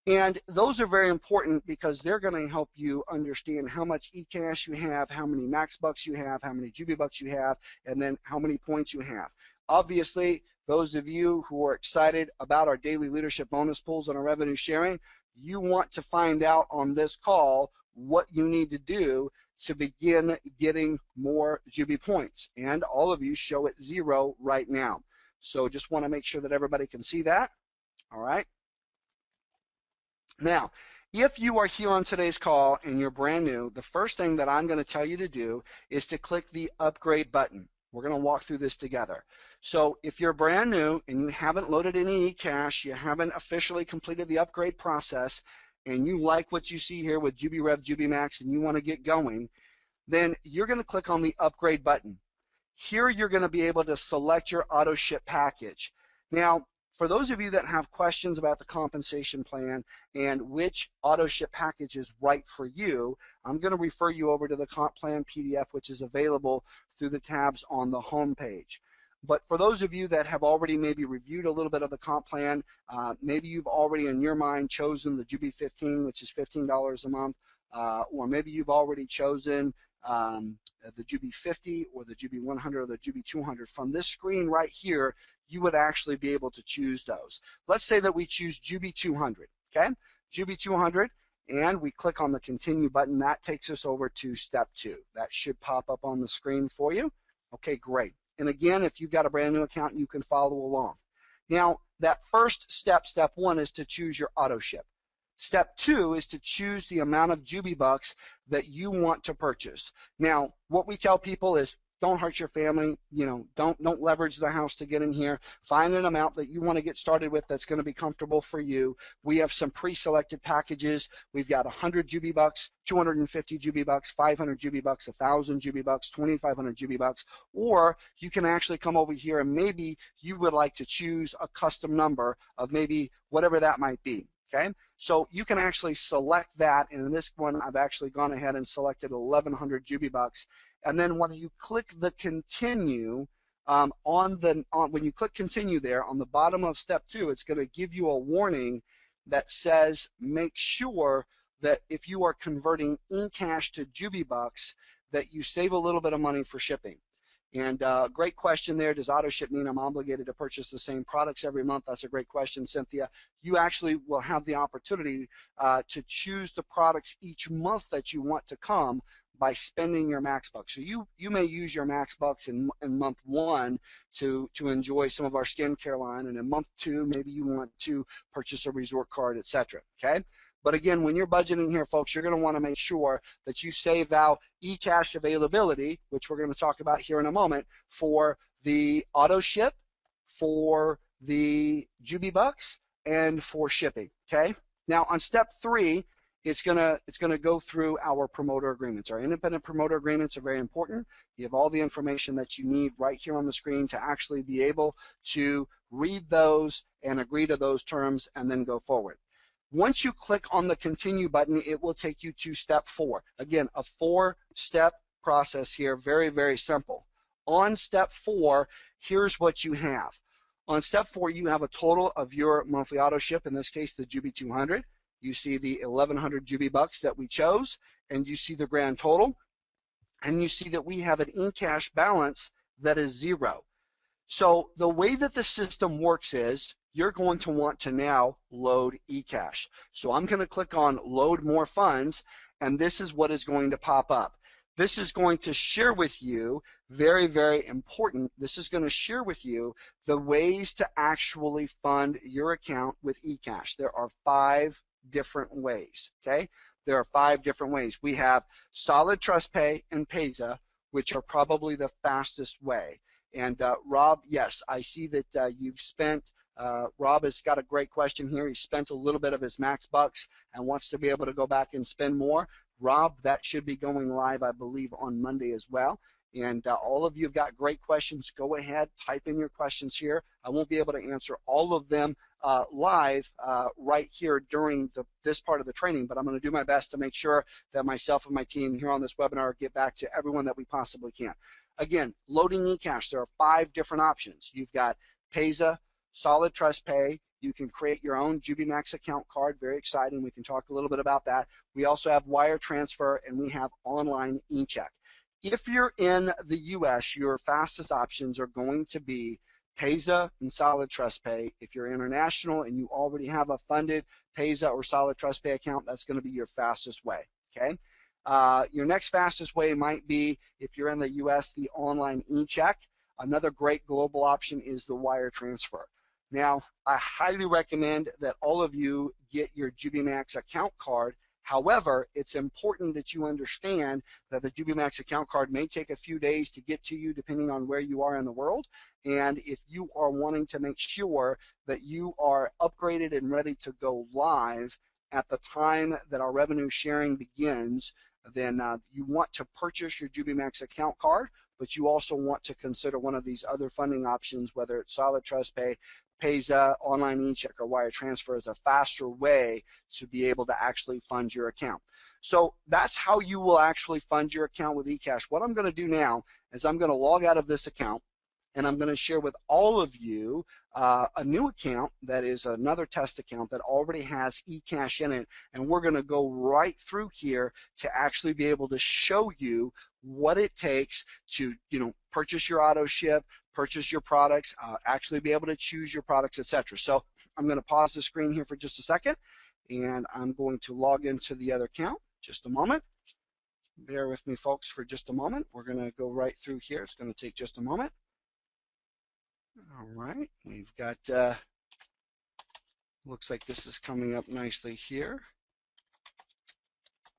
And those are very important because they're going to help you understand how much eCash you have, how many MaxBucks you have, how many JubiBucks you have, and then how many points you have. Obviously, those of you who are excited about our daily leadership bonus pools and our revenue sharing, you want to find out on this call what you need to do to begin getting more Jubi points. And all of you show it 0 right now. So just want to make sure that everybody can see that. All right. Now, if you are here on today's call and you're brand new, the first thing that I'm going to tell you to do is to click the upgrade button. We're going to walk through this together. So if you're brand new and you haven't loaded any eCash, you haven't officially completed the upgrade process, and you like what you see here with JubiRev JubiMax and you want to get going, then you're going to click on the upgrade button. Here you're going to be able to select your auto ship package. Now, for those of you that have questions about the compensation plan and which auto ship package is right for you, I'm going to refer you over to the comp plan PDF, which is available through the tabs on the home page. But for those of you that have already maybe reviewed a little bit of the comp plan, maybe you've already in your mind chosen the Jubi 15, which is $15 a month, or maybe you've already chosen the Jubi 50 or the Jubi 100 or the Jubi 200. From this screen right here, you would actually be able to choose those. Let's say that we choose Jubi 200, okay? Jubi 200, and we click on the continue button. That takes us over to step 2. That should pop up on the screen for you. Okay, great. And again, if you've got a brand new account, you can follow along. Now, that first step, step 1, is to choose your auto ship. Step 2 is to choose the amount of JubiBucks that you want to purchase. Now, what we tell people is don't hurt your family, don't leverage the house to get in here. Find an amount that you want to get started with that's going to be comfortable for you. We have some pre-selected packages. We've got 100 JubiBucks, 250 JubiBucks, 500 JubiBucks, 1,000 JubiBucks, 2,500 JubiBucks, or you can actually come over here and maybe you would like to choose a custom number of maybe whatever that might be. Okay, so you can actually select that, and in this one I've actually gone ahead and selected 1,100 JubiBucks. And then when you click the continue, when you click continue there on the bottom of step 2, it's going to give you a warning that says make sure that if you are converting eCash to JubiBucks that you save a little bit of money for shipping. And great question there. Does auto ship mean I'm obligated to purchase the same products every month? That's a great question, Cynthia. You actually will have the opportunity to choose the products each month that you want to come by spending your max bucks. So you may use your max bucks in month 1 to enjoy some of our skincare line, and in month 2 maybe you want to purchase a resort card, etc. Okay. But again, when you're budgeting here, folks, you're going to want to make sure that you save out eCash availability, which we're going to talk about here in a moment, for the auto ship, for the JubiBucks, and for shipping. Okay. Now on step 3, it's gonna go through our promoter agreements. Our independent promoter agreements are very important. You have all the information that you need right here on the screen to actually be able to read those and agree to those terms and then go forward. Once you click on the continue button, it will take you to step 4. Again, a 4-step process here, very, very simple. On step 4, here's what you have. On step 4, you have a total of your monthly auto ship, in this case the Jubi 200. You see the 1,100 JubiBucks that we chose, and you see the grand total, and you see that we have an eCash balance that is 0. So the way that the system works is you're going to want to now load eCash. So I'm going to click on load more funds, and this is what is going to pop up. This is going to share with you, very, very important, this is going to share with you the ways to actually fund your account with eCash. There are 5 different ways. Okay, there are 5 different ways. We have Solid, Trust Pay, and Payza, which are probably the fastest way. And Rob, yes, I see that you've spent. Rob has got a great question here. He spent a little bit of his max bucks and wants to be able to go back and spend more. Rob, that should be going live, I believe, on Monday as well. And all of you have got great questions. Go ahead, type in your questions here. I won't be able to answer all of them live right here during this part of the training, but I'm going to do my best to make sure that myself and my team here on this webinar get back to everyone that we possibly can. Again, loading eCash, there are 5 different options. You've got Payza, Solid, Trust Pay. You can create your own JubiMax account card. Very exciting. We can talk a little bit about that. We also have wire transfer, and we have online e-check. If you're in the U.S., your fastest options are going to be Payza and Solid Trust Pay. If you're international and you already have a funded Payza or Solid Trust Pay account, that's going to be your fastest way. Okay. Your next fastest way might be, if you're in the U.S., the online e-check. Another great global option is the wire transfer. Now, I highly recommend that all of you get your JubiMax account card. However, it's important that you understand that the JubiMax account card may take a few days to get to you depending on where you are in the world, And if you are wanting to make sure that you are upgraded and ready to go live at the time that our revenue sharing begins, then you want to purchase your JubiMax account card, but you also want to consider one of these other funding options, whether it's Solid Trust Pay, Payza, online e-check, or wire transfer, as a faster way to be able to actually fund your account. So that's how you will actually fund your account with eCash. What I'm going to do now is I'm going to log out of this account, and I'm going to share with all of you a new account that is another test account that already has eCash in it, and we're going to go right through here to actually be able to show you what it takes to, purchase your auto ship, purchase your products, actually be able to choose your products, etc. So I'm going to pause the screen here for just a second, and I'm going to log into the other account. Just a moment. Bear with me, folks, for just a moment. We're going to go right through here. It's going to take just a moment. All right, we've got, looks like this is coming up nicely here.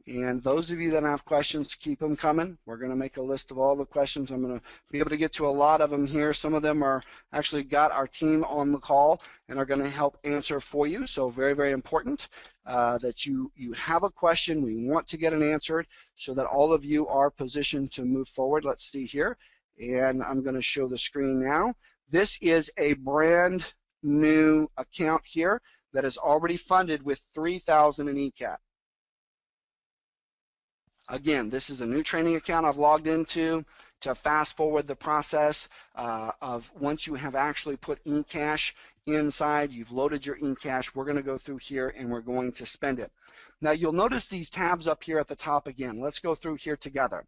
And those of you that have questions, keep them coming. We're going to make a list of all the questions. I'm going to be able to get to a lot of them here. Some of them are actually got our team on the call and are going to help answer for you. So very, very important that you have a question. We want to get it answered so that all of you are positioned to move forward. Let's see here. And I'm going to show the screen now. This is a brand new account here that is already funded with $3,000 in eCash. Again, this is a new training account I've logged into to fast forward the process of once you have actually put eCash inside, you've loaded your eCash, we're going to go through here and we're going to spend it. Now you'll notice these tabs up here at the top again. Let's go through here together.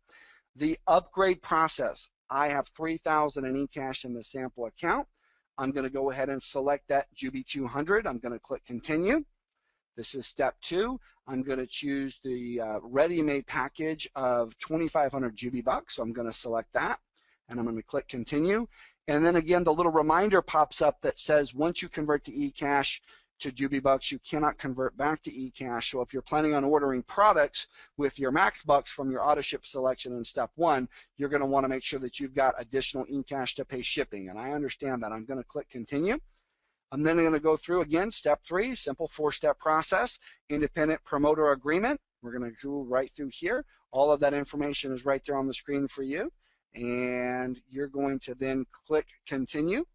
The upgrade process. I have $3,000 in eCash in the sample account. I'm going to go ahead and select that JubiMax 200. I'm going to click continue. This is step 2. I'm going to choose the ready-made package of 2,500 JubiBucks. So I'm going to select that, and I'm going to click continue. And then again, the little reminder pops up that says once you convert to eCash to JubiBucks, you cannot convert back to eCash. So if you're planning on ordering products with your Max Bucks from your auto ship selection in step 1, you're going to want to make sure that you've got additional eCash to pay shipping. And I understand that. I'm going to click continue. I'm then going to go through again, step 3, simple 4-step process, independent promoter agreement. We're going to go right through here. All of that information is right there on the screen for you. And you're going to then click continue.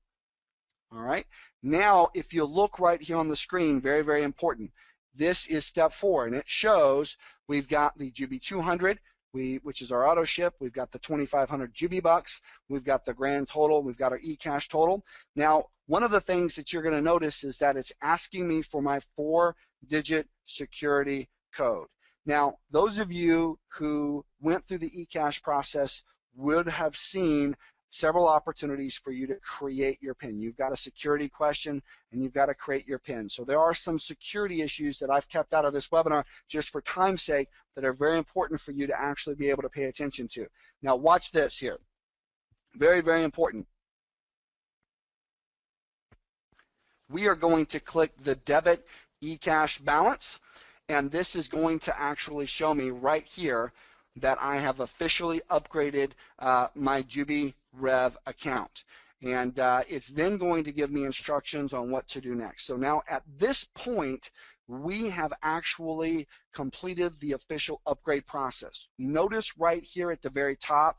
All right. Now, if you look right here on the screen, very, very important. This is step 4, and it shows we've got the JubiMax 200, which is our auto ship. We've got the 2,500 JubiBucks. We've got the grand total. We've got our eCash total. Now, one of the things that you're going to notice is that it's asking me for my 4-digit security code. Now, those of you who went through the eCash process would have seen several opportunities for you to create your PIN. You've got a security question and you've got to create your PIN. So there are some security issues that I've kept out of this webinar just for time's sake that are very important for you to actually be able to pay attention to. Now watch this here. Very, very important. We are going to click the debit eCash balance, and this is going to actually show me right here that I have officially upgraded my JubiRev account. And it's then going to give me instructions on what to do next. So now at this point, we have actually completed the official upgrade process. Notice right here at the very top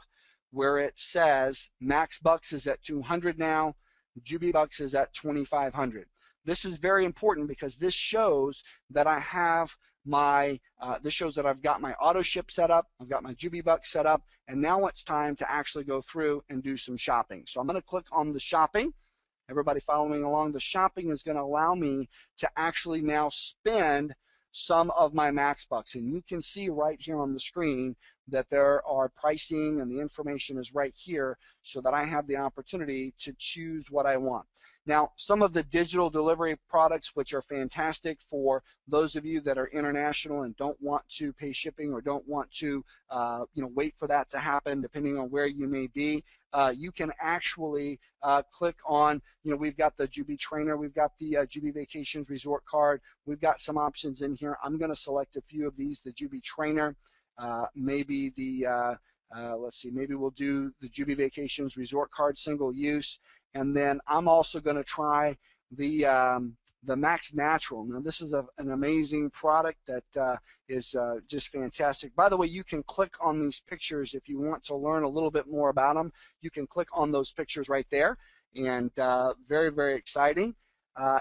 where it says Max Bucks is at 200 now, JubiBucks is at 2,500. This is very important because this shows that I have my, this shows that I've got my auto ship set up, I've got my JubiBucks set up, and now it's time to actually go through and do some shopping. So I'm going to click on the shopping. Everybody following along, the shopping is going to allow me to actually now spend some of my Max Bucks. And you can see right here on the screen that there are pricing and the information is right here so that I have the opportunity to choose what I want. Now, some of the digital delivery products, which are fantastic for those of you that are international and don't want to pay shipping or don't want to wait for that to happen, depending on where you may be, you can actually click on, we've got the Jubi Trainer, we've got the Jubi Vacations Resort Card, we've got some options in here. I'm going to select a few of these, the Jubi Trainer, maybe the let's see, maybe we'll do the Jubi Vacations Resort Card single use, And then I'm also going to try the Max Natural. Now, this is an amazing product that is just fantastic. By the way, you can click on these pictures if you want to learn a little bit more about them. You can click on those pictures right there, and very, very exciting.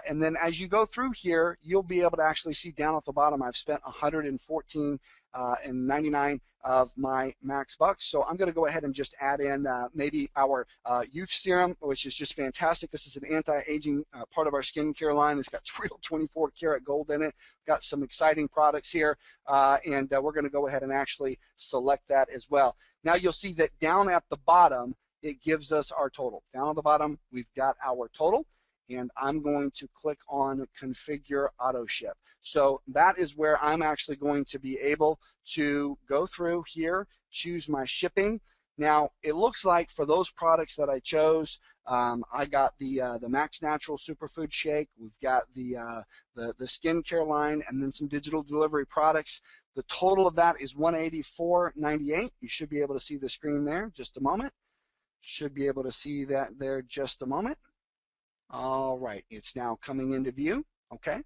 And then as you go through here, you'll be able to actually see down at the bottom, I've spent $114.99 of my Max Bucks. So I'm going to go ahead and just add in maybe our youth serum, which is just fantastic. This is an anti-aging part of our skincare line. It's got real 24 karat gold in it. Got some exciting products here, and we're going to go ahead and actually select that as well. Now you'll see that down at the bottom, it gives us our total. Down at the bottom, we've got our total. And I'm going to click on Configure Auto Ship. So that is where I'm actually going to be able to go through here, choose my shipping. Now, it looks like for those products that I chose, I got the Max Natural Superfood Shake. We've got the skincare line, and then some digital delivery products. The total of that is $184.98. You should be able to see the screen there. Just a moment. Should be able to see that there. Just a moment. All right, it's now coming into view. Okay,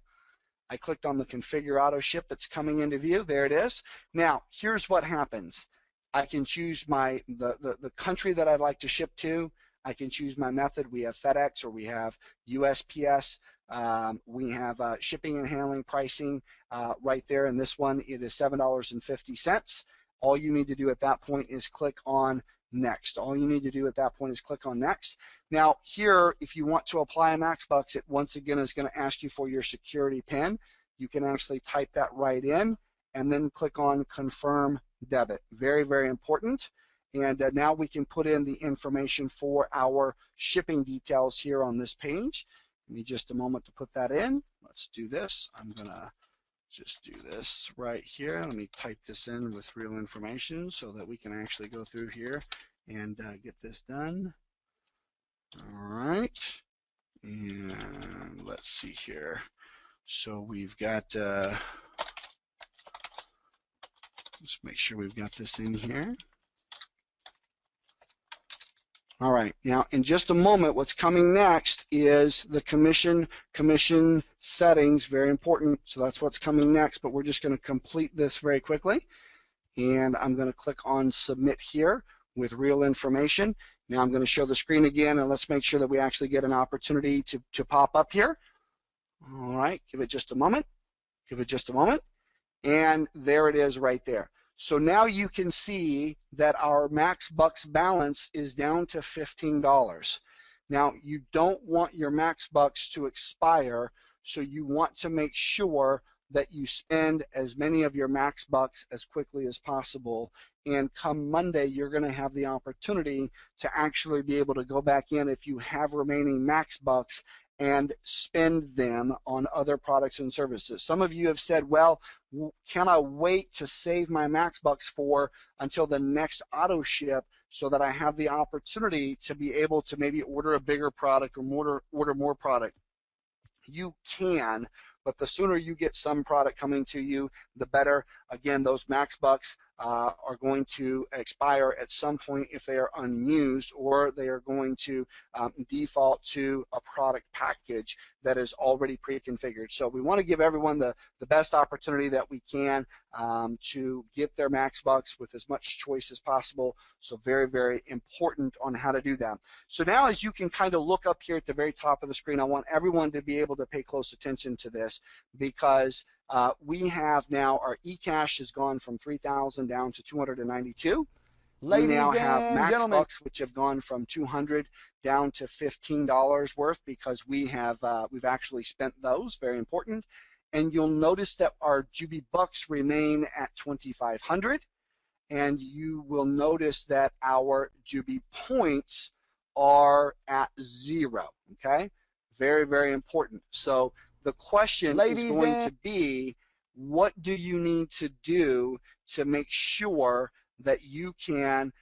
I clicked on the Configure Auto Ship. It's coming into view. There it is. Now, here's what happens. I can choose the country that I'd like to ship to. I can choose my method. We have FedEx or we have USPS. We have shipping and handling pricing right there. And this one, it is $7.50. All you need to do at that point is click on Next. All you need to do at that point is click on Next. Now here, if you want to apply a Max Bucks, it once again is going to ask you for your security PIN. You can actually type that right in and then click on Confirm Debit. Very, very important. And now we can put in the information for our shipping details here on this page. Give me just a moment to put that in. Let's do this. I'm going to just do this right here. Let me type this in with real information so that we can actually go through here and get this done. All right, and let's see here. So we've got, let's make sure we've got this in here. All right, now in just a moment, what's coming next is the commission settings, very important. So that's what's coming next, but we're just going to complete this very quickly. And I'm going to click on Submit here with real information. Now I'm going to show the screen again, and let's make sure that we actually get an opportunity to pop up here. All right, give it just a moment. Give it just a moment. And there it is right there. So now you can see that our Max Bucks balance is down to $15. Now you don't want your Max Bucks to expire, so you want to make sure that you spend as many of your Max Bucks as quickly as possible. And come Monday, you're going to have the opportunity to actually be able to go back in if you have remaining Max Bucks and spend them on other products and services. Some of you have said, well, can I wait to save my Max Bucks for until the next auto ship so that I have the opportunity to be able to maybe order a bigger product or order more product? You can, but the sooner you get some product coming to you, the better. Again, those Max Bucks are going to expire at some point if they are unused, or they are going to default to a product package that is already pre-configured. So we want to give everyone the best opportunity that we can to get their Max Bucks with as much choice as possible. So very, very important on how to do that. So now as you can kind of look up here at the very top of the screen, I want everyone to be able to pay close attention to this, because we have now, our eCash has gone from 3,000 down to 292. Ladies we now have and Max gentlemen, Bucks, which have gone from $200 down to $15 worth, because we have we've actually spent those. Very important. And you'll notice that our Jubi Bucks remain at 2,500, and you will notice that our Jubi points are at 0. Okay, very, very important. So the question is going to be, what do you need to do to make sure that you can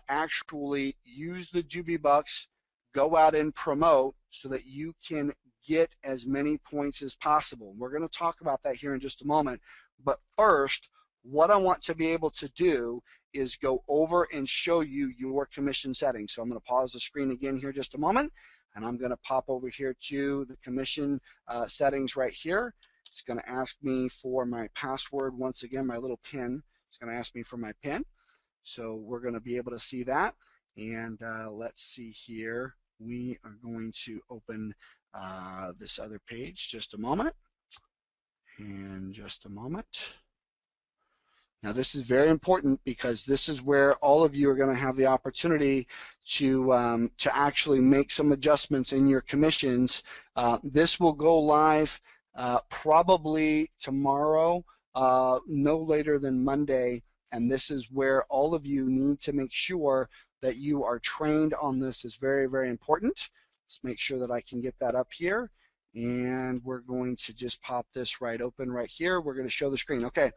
actually use the Jubi Bucks, go out and promote so that you can get as many points as possible? We're going to talk about that here in just a moment. But first, what I want to be able to do is go over and show you your commission settings. So I'm going to pause the screen again here just a moment. and I'm going to pop over here to the commission settings right here. It's going to ask me for my password once again, my little pin. It's going to ask me for my pin. So we're going to be able to see that. And let's see here. We are going to open this other page just a moment. And just a moment. Now this is very important because this is where all of you are going to have the opportunity to actually make some adjustments in your commissions. This will go live probably tomorrow, no later than Monday, and this is where all of you need to make sure that you are trained on this. Is very, very important. Let's make sure that I can get that up here, and we're going to just pop this right open right here. We're going to show the screen. Okay.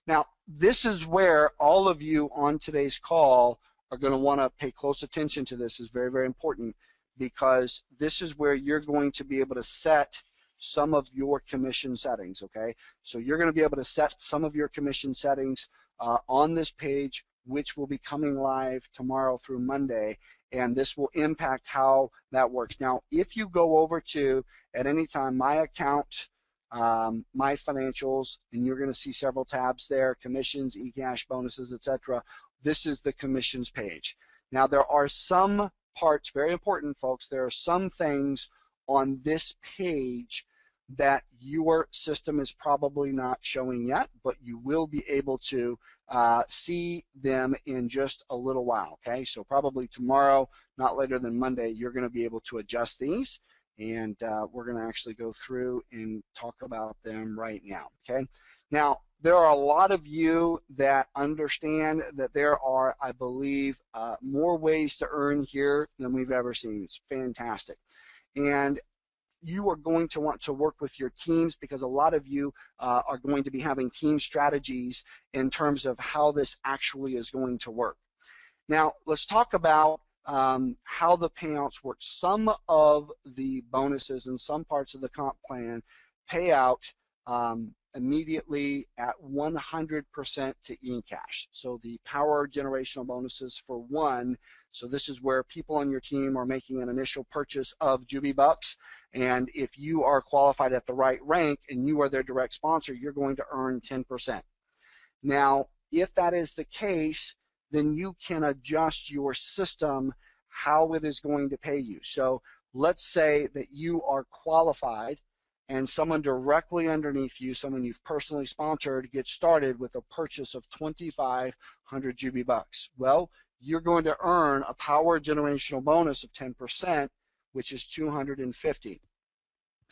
Now, this is where all of you on today's call are going to want to pay close attention to. This is very, very important because this is where you're going to be able to set some of your commission settings, okay? So you're going to be able to set some of your commission settings on this page, which will be coming live tomorrow through Monday, and this will impact how that works. Now, if you go over to, at any time, my account, my financials, and you're going to see several tabs there, commissions, eCash, bonuses, etc. This is the commissions page. Now there are some parts, very important folks, there are some things on this page that your system is probably not showing yet, but you will be able to see them in just a little while, okay? So probably tomorrow, not later than Monday, you're going to be able to adjust these. And we're going to actually go through and talk about them right now, okay? Now, there are a lot of you that understand that there are, I believe, more ways to earn here than we've ever seen. It's fantastic. And you are going to want to work with your teams because a lot of you are going to be having team strategies in terms of how this actually is going to work. Now, let's talk about how the payouts work. Some of the bonuses in some parts of the comp plan pay out immediately at 100% to eCash. So the power generational bonuses for one, so this is where people on your team are making an initial purchase of JubiBucks, and if you are qualified at the right rank and you are their direct sponsor, you're going to earn 10%. Now, if that is the case, then you can adjust your system how it is going to pay you. So let's say that you are qualified and someone directly underneath you, someone you've personally sponsored, gets started with a purchase of 2,500 JubiBucks. Well, you're going to earn a power generational bonus of 10%, which is 250.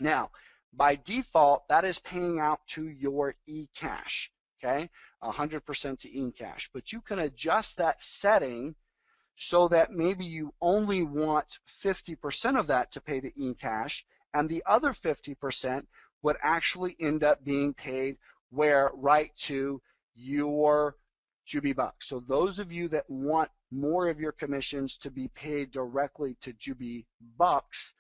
Now, by default, that is paying out to your eCash, okay? 100% to eCash, but you can adjust that setting so that maybe you only want 50% of that to pay to eCash, and the other 50% would actually end up being paid where right to your JubiBucks. So those of you that want more of your commissions to be paid directly to JubiBucks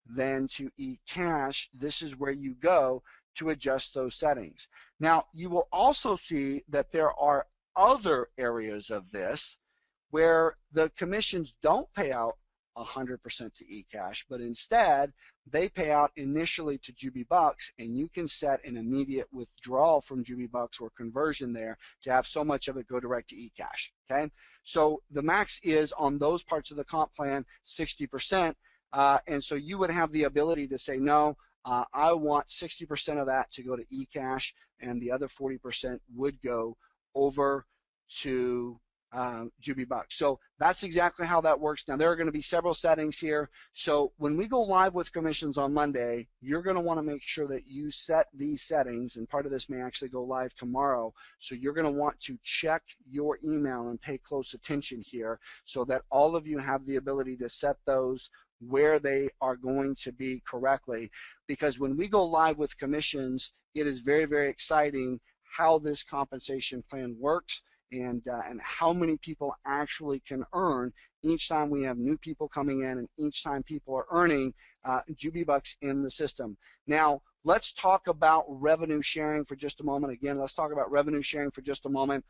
than to eCash, this is where you go to adjust those settings. Now, you will also see that there are other areas of this where the commissions don't pay out 100% to eCash, but instead they pay out initially to JubiBucks, and you can set an immediate withdrawal from JubiBucks or conversion there to have so much of it go direct to eCash, okay? So the max is on those parts of the comp plan 60%, and so you would have the ability to say, no, I want 60% of that to go to eCash, and the other 40% would go over to JubiBucks. So that's exactly how that works. Now, there are going to be several settings here. So when we go live with commissions on Monday, you're going to want to make sure that you set these settings, and part of this may actually go live tomorrow. So you're going to want to check your email and pay close attention here so that all of you have the ability to set those where they are going to be correctly. Because when we go live with commissions, it is very, very exciting how this compensation plan works, and how many people actually can earn each time we have new people coming in and each time people are earning JubiBucks in the system. Now, let's talk about revenue sharing for just a moment. Again, let's talk about revenue sharing for just a moment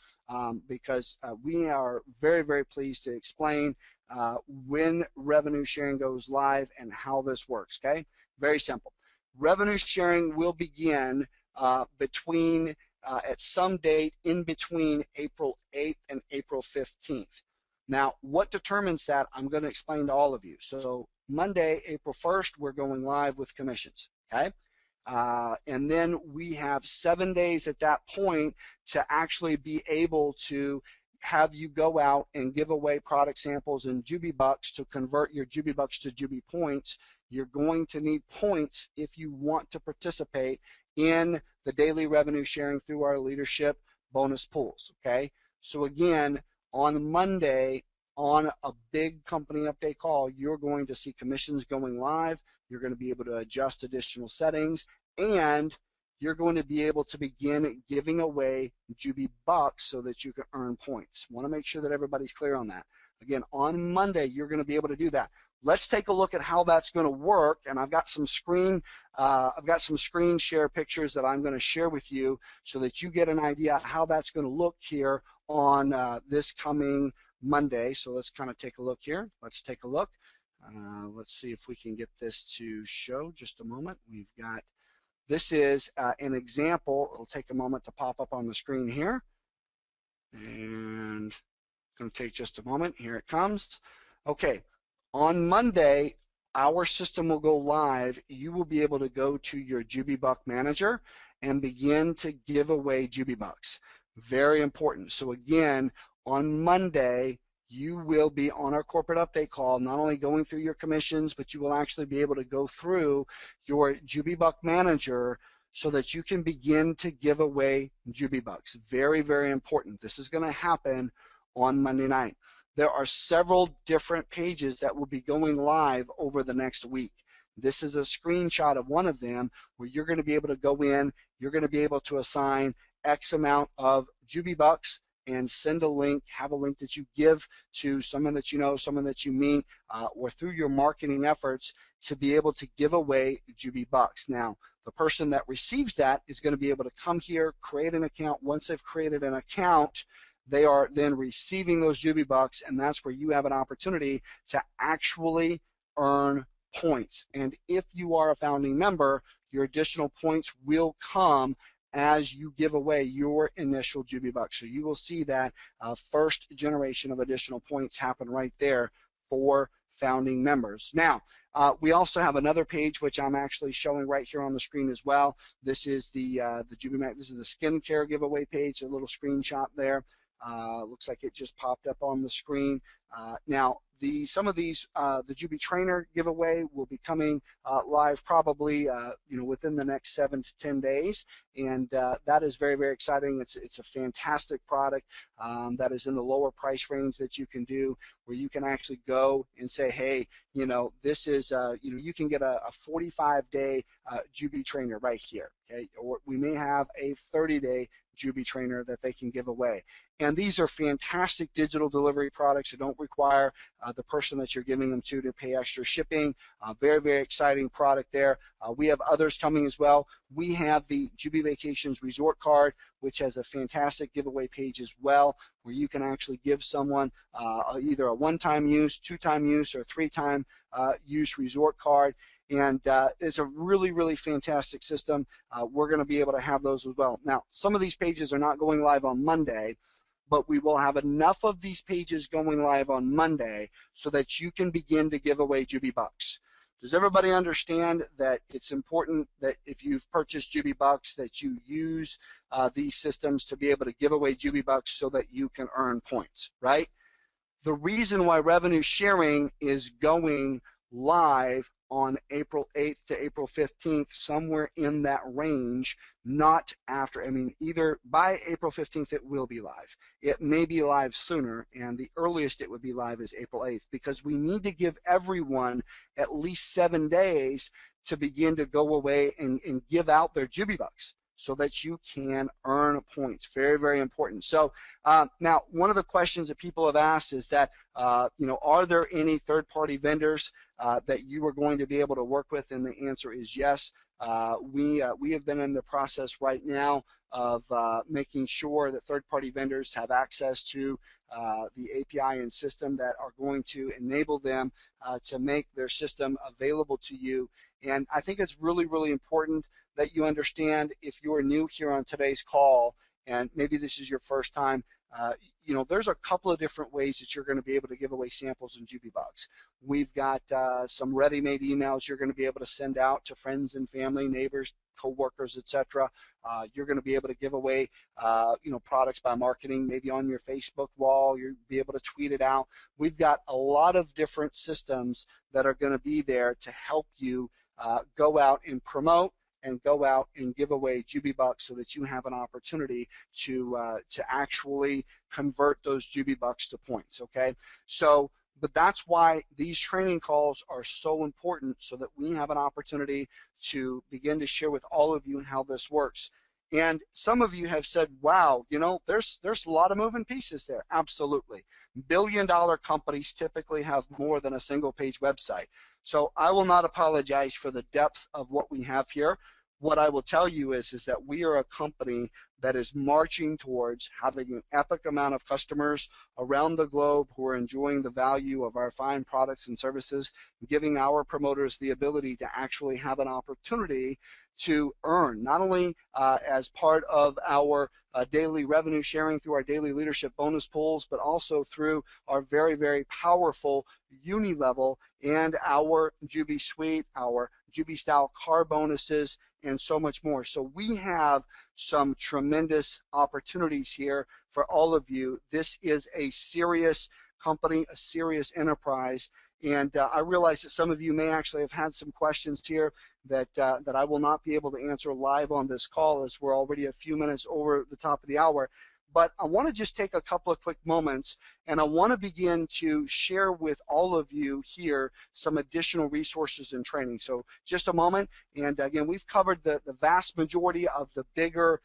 because we are very, very pleased to explain when revenue sharing goes live and how this works, okay? Very simple. Revenue sharing will begin at some date in between April 8th and April 15th. Now, what determines that, I'm going to explain to all of you. So Monday, April 1st, we're going live with commissions, okay? And then we have 7 days at that point to actually be able to have you go out and give away product samples in JubiBucks to convert your JubiBucks to Jubi points. You're going to need points if you want to participate in the daily revenue sharing through our leadership bonus pools, okay? So again, on Monday, on a big company update call, you're going to see commissions going live. You're going to be able to adjust additional settings, and you're going to be able to begin giving away JubiBucks so that you can earn points. I want to make sure that everybody's clear on that. Again, on Monday, you're going to be able to do that. Let's take a look at how that's going to work, and I've got some screen share pictures that I'm going to share with you so that you get an idea how that's going to look here on this coming Monday. So let's kind of take a look here. Let's take a look. Let's see if we can get this to show. Just a moment. We've got, this is an example. It'll take a moment to pop up on the screen here, and it's going to take just a moment. Here it comes. Okay. On Monday, our system will go live. You will be able to go to your JubiBuck manager and begin to give away JubiBucks. Very important. So again, on Monday, you will be on our corporate update call, not only going through your commissions, but you will actually be able to go through your JubiBuck manager so that you can begin to give away JubiBucks. Very, very important. This is going to happen on Monday night. There are several different pages that will be going live over the next week. This is a screenshot of one of them where you're going to be able to go in, you're going to be able to assign X amount of JubiBucks and send a link, have a link that you give to someone that you know, someone that you meet, or through your marketing efforts to be able to give away JubiBucks. Now, the person that receives that is going to be able to come here, create an account. Once they've created an account, they are then receiving those JubiBucks, and that's where you have an opportunity to actually earn points. And if you are a founding member, your additional points will come as you give away your initial JubiBucks. So you will see that first generation of additional points happen right there for founding members. Now, we also have another page which I'm actually showing right here on the screen as well. This is the JubiMax. This is the skincare giveaway page. A little screenshot there. Looks like it just popped up on the screen. Now, some of these, the Jubi Trainer giveaway will be coming live probably within the next 7 to 10 days, and that is very, very exciting. It's a fantastic product that is in the lower price range that you can do, where you can actually go and say, hey, this is you can get a 45-day Jubi Trainer right here, okay? Or we may have a 30-day Jubi Trainer that they can give away. And these are fantastic digital delivery products that don't require the person that you're giving them to pay extra shipping. Very, very exciting product there. We have others coming as well. We have the Jubi Vacations Resort Card, which has a fantastic giveaway page as well, where you can actually give someone either a one-time use, two-time use, or three-time use resort card. And it's a really, really fantastic system. We're going to be able to have those as well. Now, some of these pages are not going live on Monday, but we will have enough of these pages going live on Monday so that you can begin to give away JubiBucks. Does everybody understand that it's important that if you've purchased JubiBucks that you use these systems to be able to give away JubiBucks so that you can earn points, right? The reason why revenue sharing is going live on April 8th to April 15th, somewhere in that range, not after. I mean, either by April 15th it will be live. It may be live sooner, and the earliest it would be live is April 8th, because we need to give everyone at least 7 days to begin to go away and give out their JubiBucks so that you can earn points. Very, very important. So now, one of the questions that people have asked is that, are there any third-party vendors that you are going to be able to work with? And the answer is yes. We have been in the process right now of making sure that third-party vendors have access to the API and system that are going to enable them to make their system available to you. And I think it's really, really important that you understand, if you're new here on today's call, and maybe this is your first time, there's a couple of different ways that you're going to be able to give away samples in JubiBucks. We've got some ready-made emails you're going to be able to send out to friends and family, neighbors, coworkers, etc. You're going to be able to give away, products by marketing, maybe on your Facebook wall. You'll be able to tweet it out. We've got a lot of different systems that are going to be there to help you go out and promote and go out and give away JubiBucks so that you have an opportunity to actually convert those JubiBucks to points. Okay, but that's why these training calls are so important, so that we have an opportunity to begin to share with all of you how this works. And some of you have said, wow, there's a lot of moving pieces there. Absolutely. Billion-dollar companies typically have more than a single-page website. So I will not apologize for the depth of what we have here. What I will tell you is that we are a company that is marching towards having an epic amount of customers around the globe who are enjoying the value of our fine products and services, giving our promoters the ability to actually have an opportunity to earn, not only as part of our daily revenue sharing through our daily leadership bonus pools, but also through our very, very powerful uni level and our Jubi Suite, our Jubi style car bonuses, and so much more. So we have some tremendous opportunities here for all of you. This is a serious company, a serious enterprise, and I realize that some of you may actually have had some questions here that I will not be able to answer live on this call, as we're already a few minutes over the top of the hour. But I want to just take a couple of quick moments, and I want to begin to share with all of you here some additional resources and training. So just a moment, and again, we've covered the vast majority of the bigger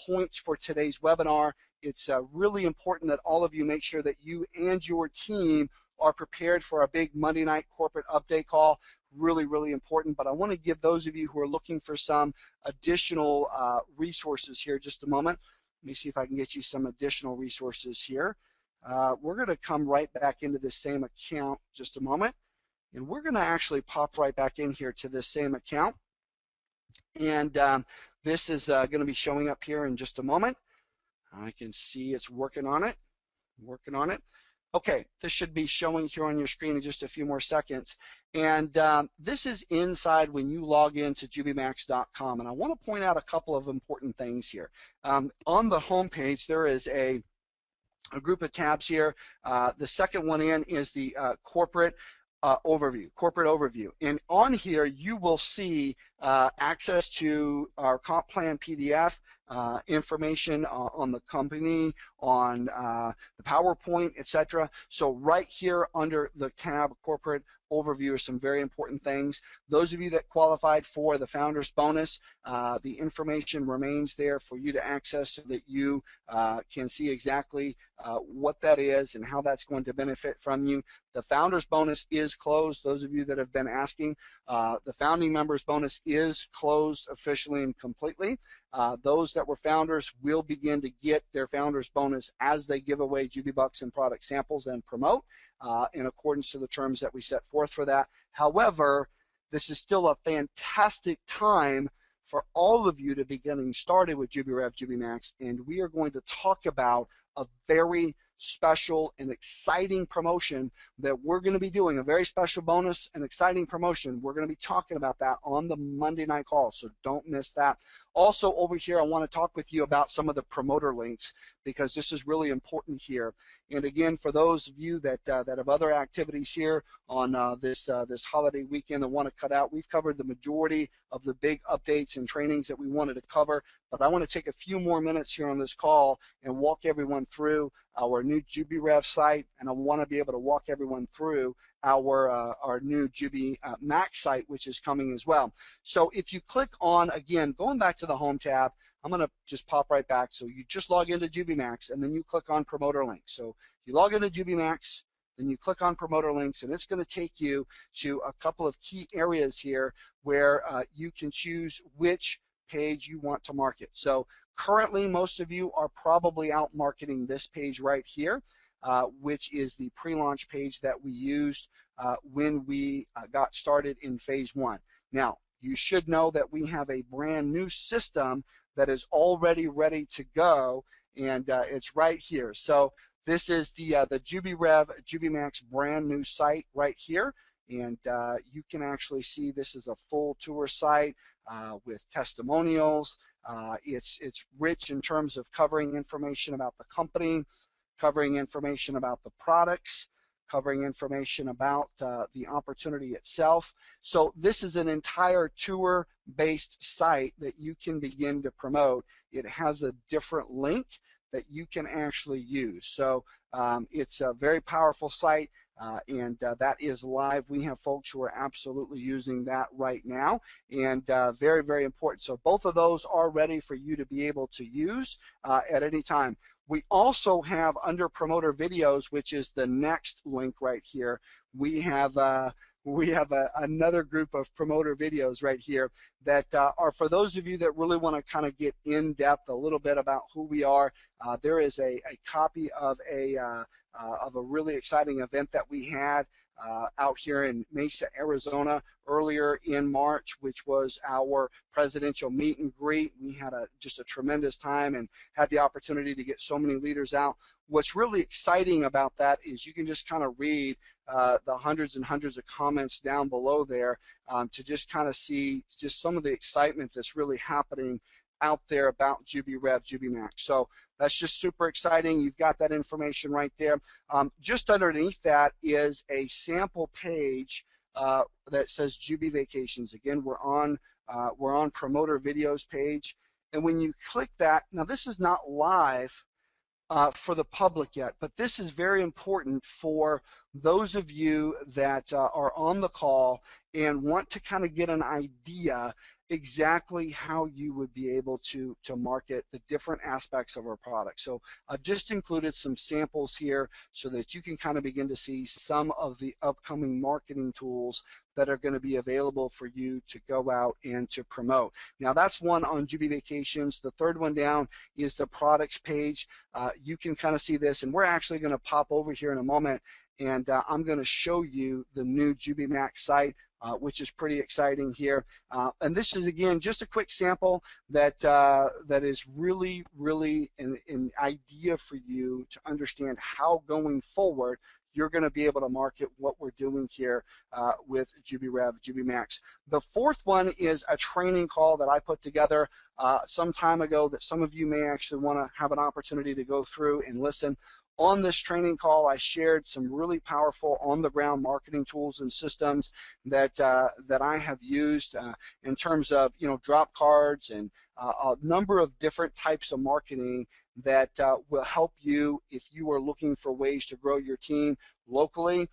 points for today's webinar. It's really important that all of you make sure that you and your team are prepared for a big Monday night corporate update call. Really, really important. But I want to give those of you who are looking for some additional resources here just a moment. Let me see if I can get you some additional resources here. We're going to come right back into this same account just a moment, and we're going to actually pop right back in here to this same account. And this is going to be showing up here in just a moment. I can see it's working on it. Okay, this should be showing here on your screen in just a few more seconds. And this is inside when you log in to JubiMax.com. And I want to point out a couple of important things here. On the home page, there is a group of tabs here. The second one in is the corporate overview. And on here, you will see access to our comp plan PDF, information on the company, on the PowerPoint, etc. So right here under the tab corporate overview are some very important things. Those of you that qualified for the founders bonus, the information remains there for you to access so that you can see exactly what that is and how that's going to benefit from you. The founders bonus is closed. Those of you that have been asking, the founding members bonus is closed officially and completely. Those that were founders will begin to get their founders bonus as they give away JubiBucks and product samples and promote in accordance to the terms that we set forth for that. However, this is still a fantastic time for all of you to be getting started with JubiRev JubiMax, and we are going to talk about a very special and exciting promotion that we're going to be doing, a very special bonus and exciting promotion. We're going to be talking about that on the Monday night call, so don't miss that. Also over here, I want to talk with you about some of the promoter links, because this is really important here. And again, for those of you that have other activities here on this holiday weekend and want to cut out, we've covered the majority of the big updates and trainings that we wanted to cover. But I want to take a few more minutes here on this call and walk everyone through our new JubiRev site, and I want to be able to walk everyone through our new JubiMax site, which is coming as well. So if you click on, again, going back to the home tab, I'm going to just pop right back. So you just log into JubiMax, and then you click on promoter links. So you log into JubiMax, then you click on promoter links, and it's going to take you to a couple of key areas here where you can choose which page you want to market. So currently, most of you are probably out marketing this page right here. which is the pre-launch page that we used when we got started in phase 1. Now, you should know that we have a brand new system that is already ready to go, and it's right here. So this is the JubiRev JubiMax brand new site right here, and you can actually see this is a full tour site with testimonials. It's rich in terms of covering information about the company, covering information about the products, covering information about the opportunity itself. So this is an entire tour-based site that you can begin to promote. It has a different link that you can actually use. So it's a very powerful site, and that is live. We have folks who are absolutely using that right now, and very, very important. So both of those are ready for you to be able to use at any time. We also have under promoter videos, which is the next link right here. We have another group of promoter videos right here that are for those of you that really want to kind of get in depth a little bit about who we are. There is a copy of a really exciting event that we had out here in Mesa, Arizona earlier in March, which was our presidential meet and greet. We had just a tremendous time and had the opportunity to get so many leaders out. What's really exciting about that is you can just kind of read the hundreds and hundreds of comments down below there to just kind of see just some of the excitement that's really happening out there about JubiRev JubiMax. So that's just super exciting. You've got that information right there. Just underneath that is a sample page that says Jubi Vacations. Again, we're on promoter videos page, and when you click that, now this is not live for the public yet, but this is very important for those of you that are on the call and want to kind of get an idea exactly how you would be able to market the different aspects of our product. So I've just included some samples here so that you can kind of begin to see some of the upcoming marketing tools that are going to be available for you to go out and to promote. Now that's one on Jubi Vacations. The third one down is the products page. You can kind of see this, and we're actually going to pop over here in a moment, and I'm going to show you the new JubiMax site, which is pretty exciting here. And this is, again, just a quick sample that is really, really an idea for you to understand how going forward you're going to be able to market what we're doing here with JubiRev JubiMax. The fourth one is a training call that I put together some time ago that some of you may actually want to have an opportunity to go through and listen. On this training call, I shared some really powerful on-the-ground marketing tools and systems that I have used in terms of, drop cards and a number of different types of marketing that will help you if you are looking for ways to grow your team locally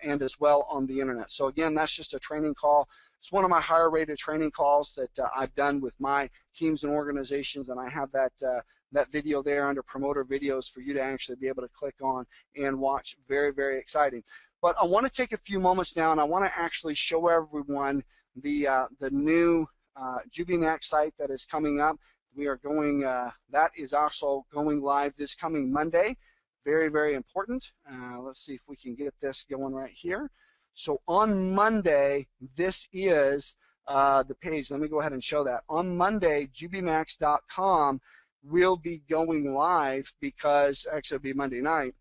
and as well on the internet. So again, that's just a training call. It's one of my higher rated training calls that I've done with my teams and organizations, and I have that video there under promoter videos for you to actually be able to click on and watch. Very, very exciting. But I want to take a few moments now, and I want to actually show everyone the new JubiMax site that is coming up. We are going, that is also going live this coming Monday. Very, very important. Let's see if we can get this going right here. So on Monday, this is the page. Let me go ahead and show that. On Monday, JubiMax.com will be going live because, actually it'll be Monday night,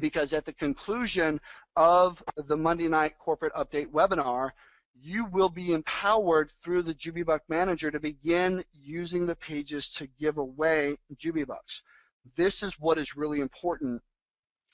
because at the conclusion of the Monday night corporate update webinar, you will be empowered through the JubiBuck Manager to begin using the pages to give away JubiBucks. This is what is really important.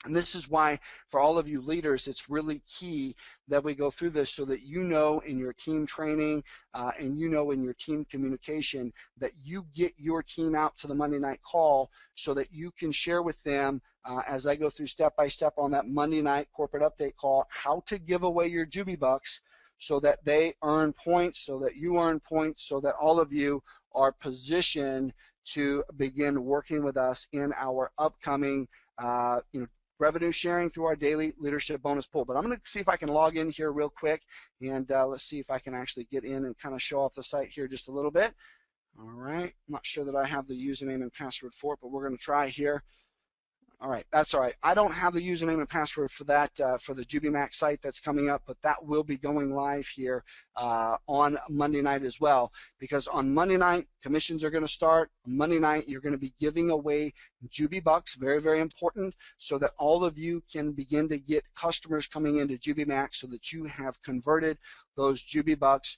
And this is why, for all of you leaders, it's really key that we go through this so that you know in your team training and you know in your team communication that you get your team out to the Monday night call so that you can share with them, as I go through step by step on that Monday night corporate update call, how to give away your JubiBucks so that they earn points, so that you earn points, so that all of you are positioned to begin working with us in our upcoming revenue sharing through our daily leadership bonus pool. But I'm going to see if I can log in here real quick, and let's see if I can actually get in and kind of show off the site here just a little bit. All right, I'm not sure that I have the username and password for it, but we're going to try here. All right, that's all right. I don't have the username and password for that for the JubiMax site that's coming up, but that will be going live here on Monday night as well. Because on Monday night, commissions are going to start. On Monday night, you're going to be giving away JubiBucks, very, very important, so that all of you can begin to get customers coming into JubiMax so that you have converted those JubiBucks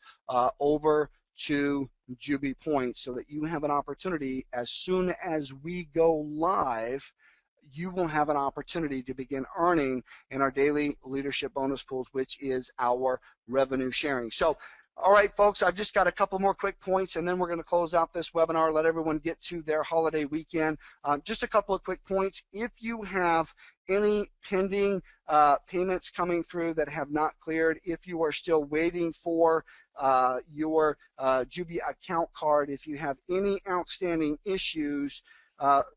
over to Jubi points so that you have an opportunity as soon as we go live. You will have an opportunity to begin earning in our daily leadership bonus pools, which is our revenue sharing. So, all right, folks, I've just got a couple more quick points, and then we're going to close out this webinar, let everyone get to their holiday weekend. Just a couple of quick points. If you have any pending payments coming through that have not cleared, if you are still waiting for your Jubi account card, if you have any outstanding issues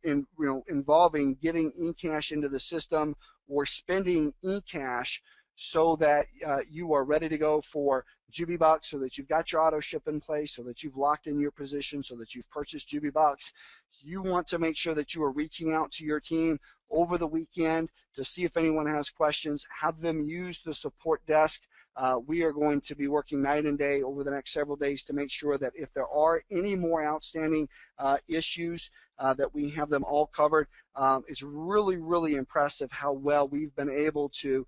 involving getting eCash into the system or spending eCash so that you are ready to go for JubiBucks, so that you've got your auto ship in place, so that you've locked in your position, so that you've purchased JubiBucks, you want to make sure that you are reaching out to your team over the weekend to see if anyone has questions. Have them use the support desk. We are going to be working night and day over the next several days to make sure that if there are any more outstanding issues, that we have them all covered. It's really, really impressive how well we've been able to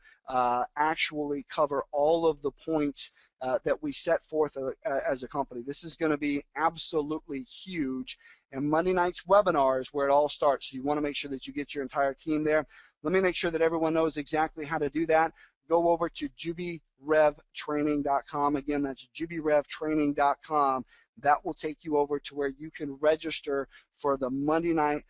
actually cover all of the points that we set forth as a company. This is going to be absolutely huge. And Monday night's webinar is where it all starts. So you want to make sure that you get your entire team there. Let me make sure that everyone knows exactly how to do that. Go over to JubiRevTraining.com. Again, that's JubiRevTraining.com. That will take you over to where you can register for the Monday night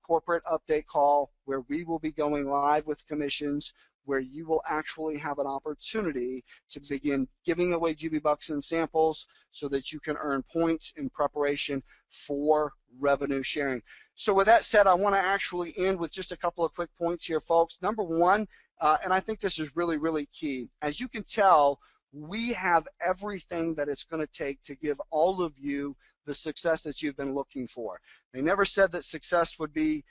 corporate update call, where we will be going live with commissions, where you will actually have an opportunity to begin giving away JubiBucks and samples so that you can earn points in preparation for revenue sharing. So with that said, I want to actually end with just a couple of quick points here, folks. Number one, and I think this is really, really key. As you can tell, we have everything that it's going to take to give all of you the success that you've been looking for. They never said that success would be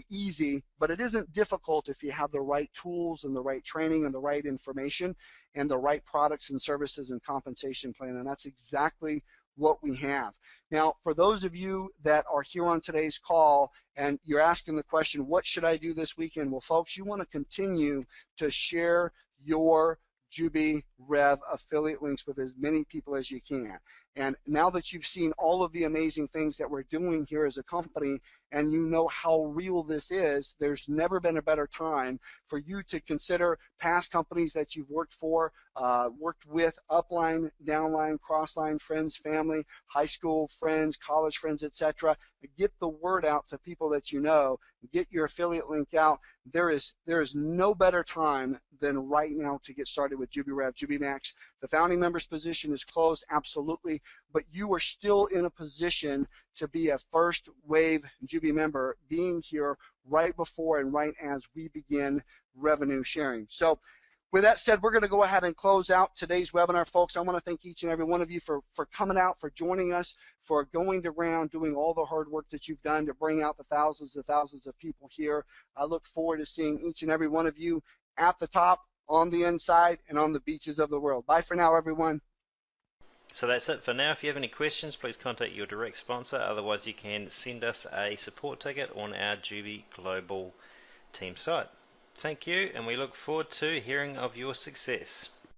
easy, but it isn't difficult if you have the right tools and the right training and the right information and the right products and services and compensation plan, and that's exactly what we have. Now, for those of you that are here on today's call and you're asking the question, what should I do this weekend? Well, folks, you want to continue to share your JubiRev affiliate links with as many people as you can. And now that you've seen all of the amazing things that we're doing here as a company, and you know how real this is, there's never been a better time for you to consider past companies that you've worked for, worked with, upline, downline, crossline, friends, family, high school friends, college friends, etc. Get the word out to people that you know. Get your affiliate link out. There is no better time than right now to get started with JubiRev JubiMax. The founding members position is closed, absolutely, but you are still in a position to be a first wave Jubi member, being here right before and right as we begin revenue sharing. So with that said, we're going to go ahead and close out today's webinar, folks. I want to thank each and every one of you for coming out, for joining us, for going around doing all the hard work that you've done to bring out the thousands of people here. I look forward to seeing each and every one of you at the top, on the inside, and on the beaches of the world. Bye for now, everyone. So that's it for now. If you have any questions, please contact your direct sponsor. Otherwise, you can send us a support ticket on our Jubi Global Team site. Thank you, and we look forward to hearing of your success.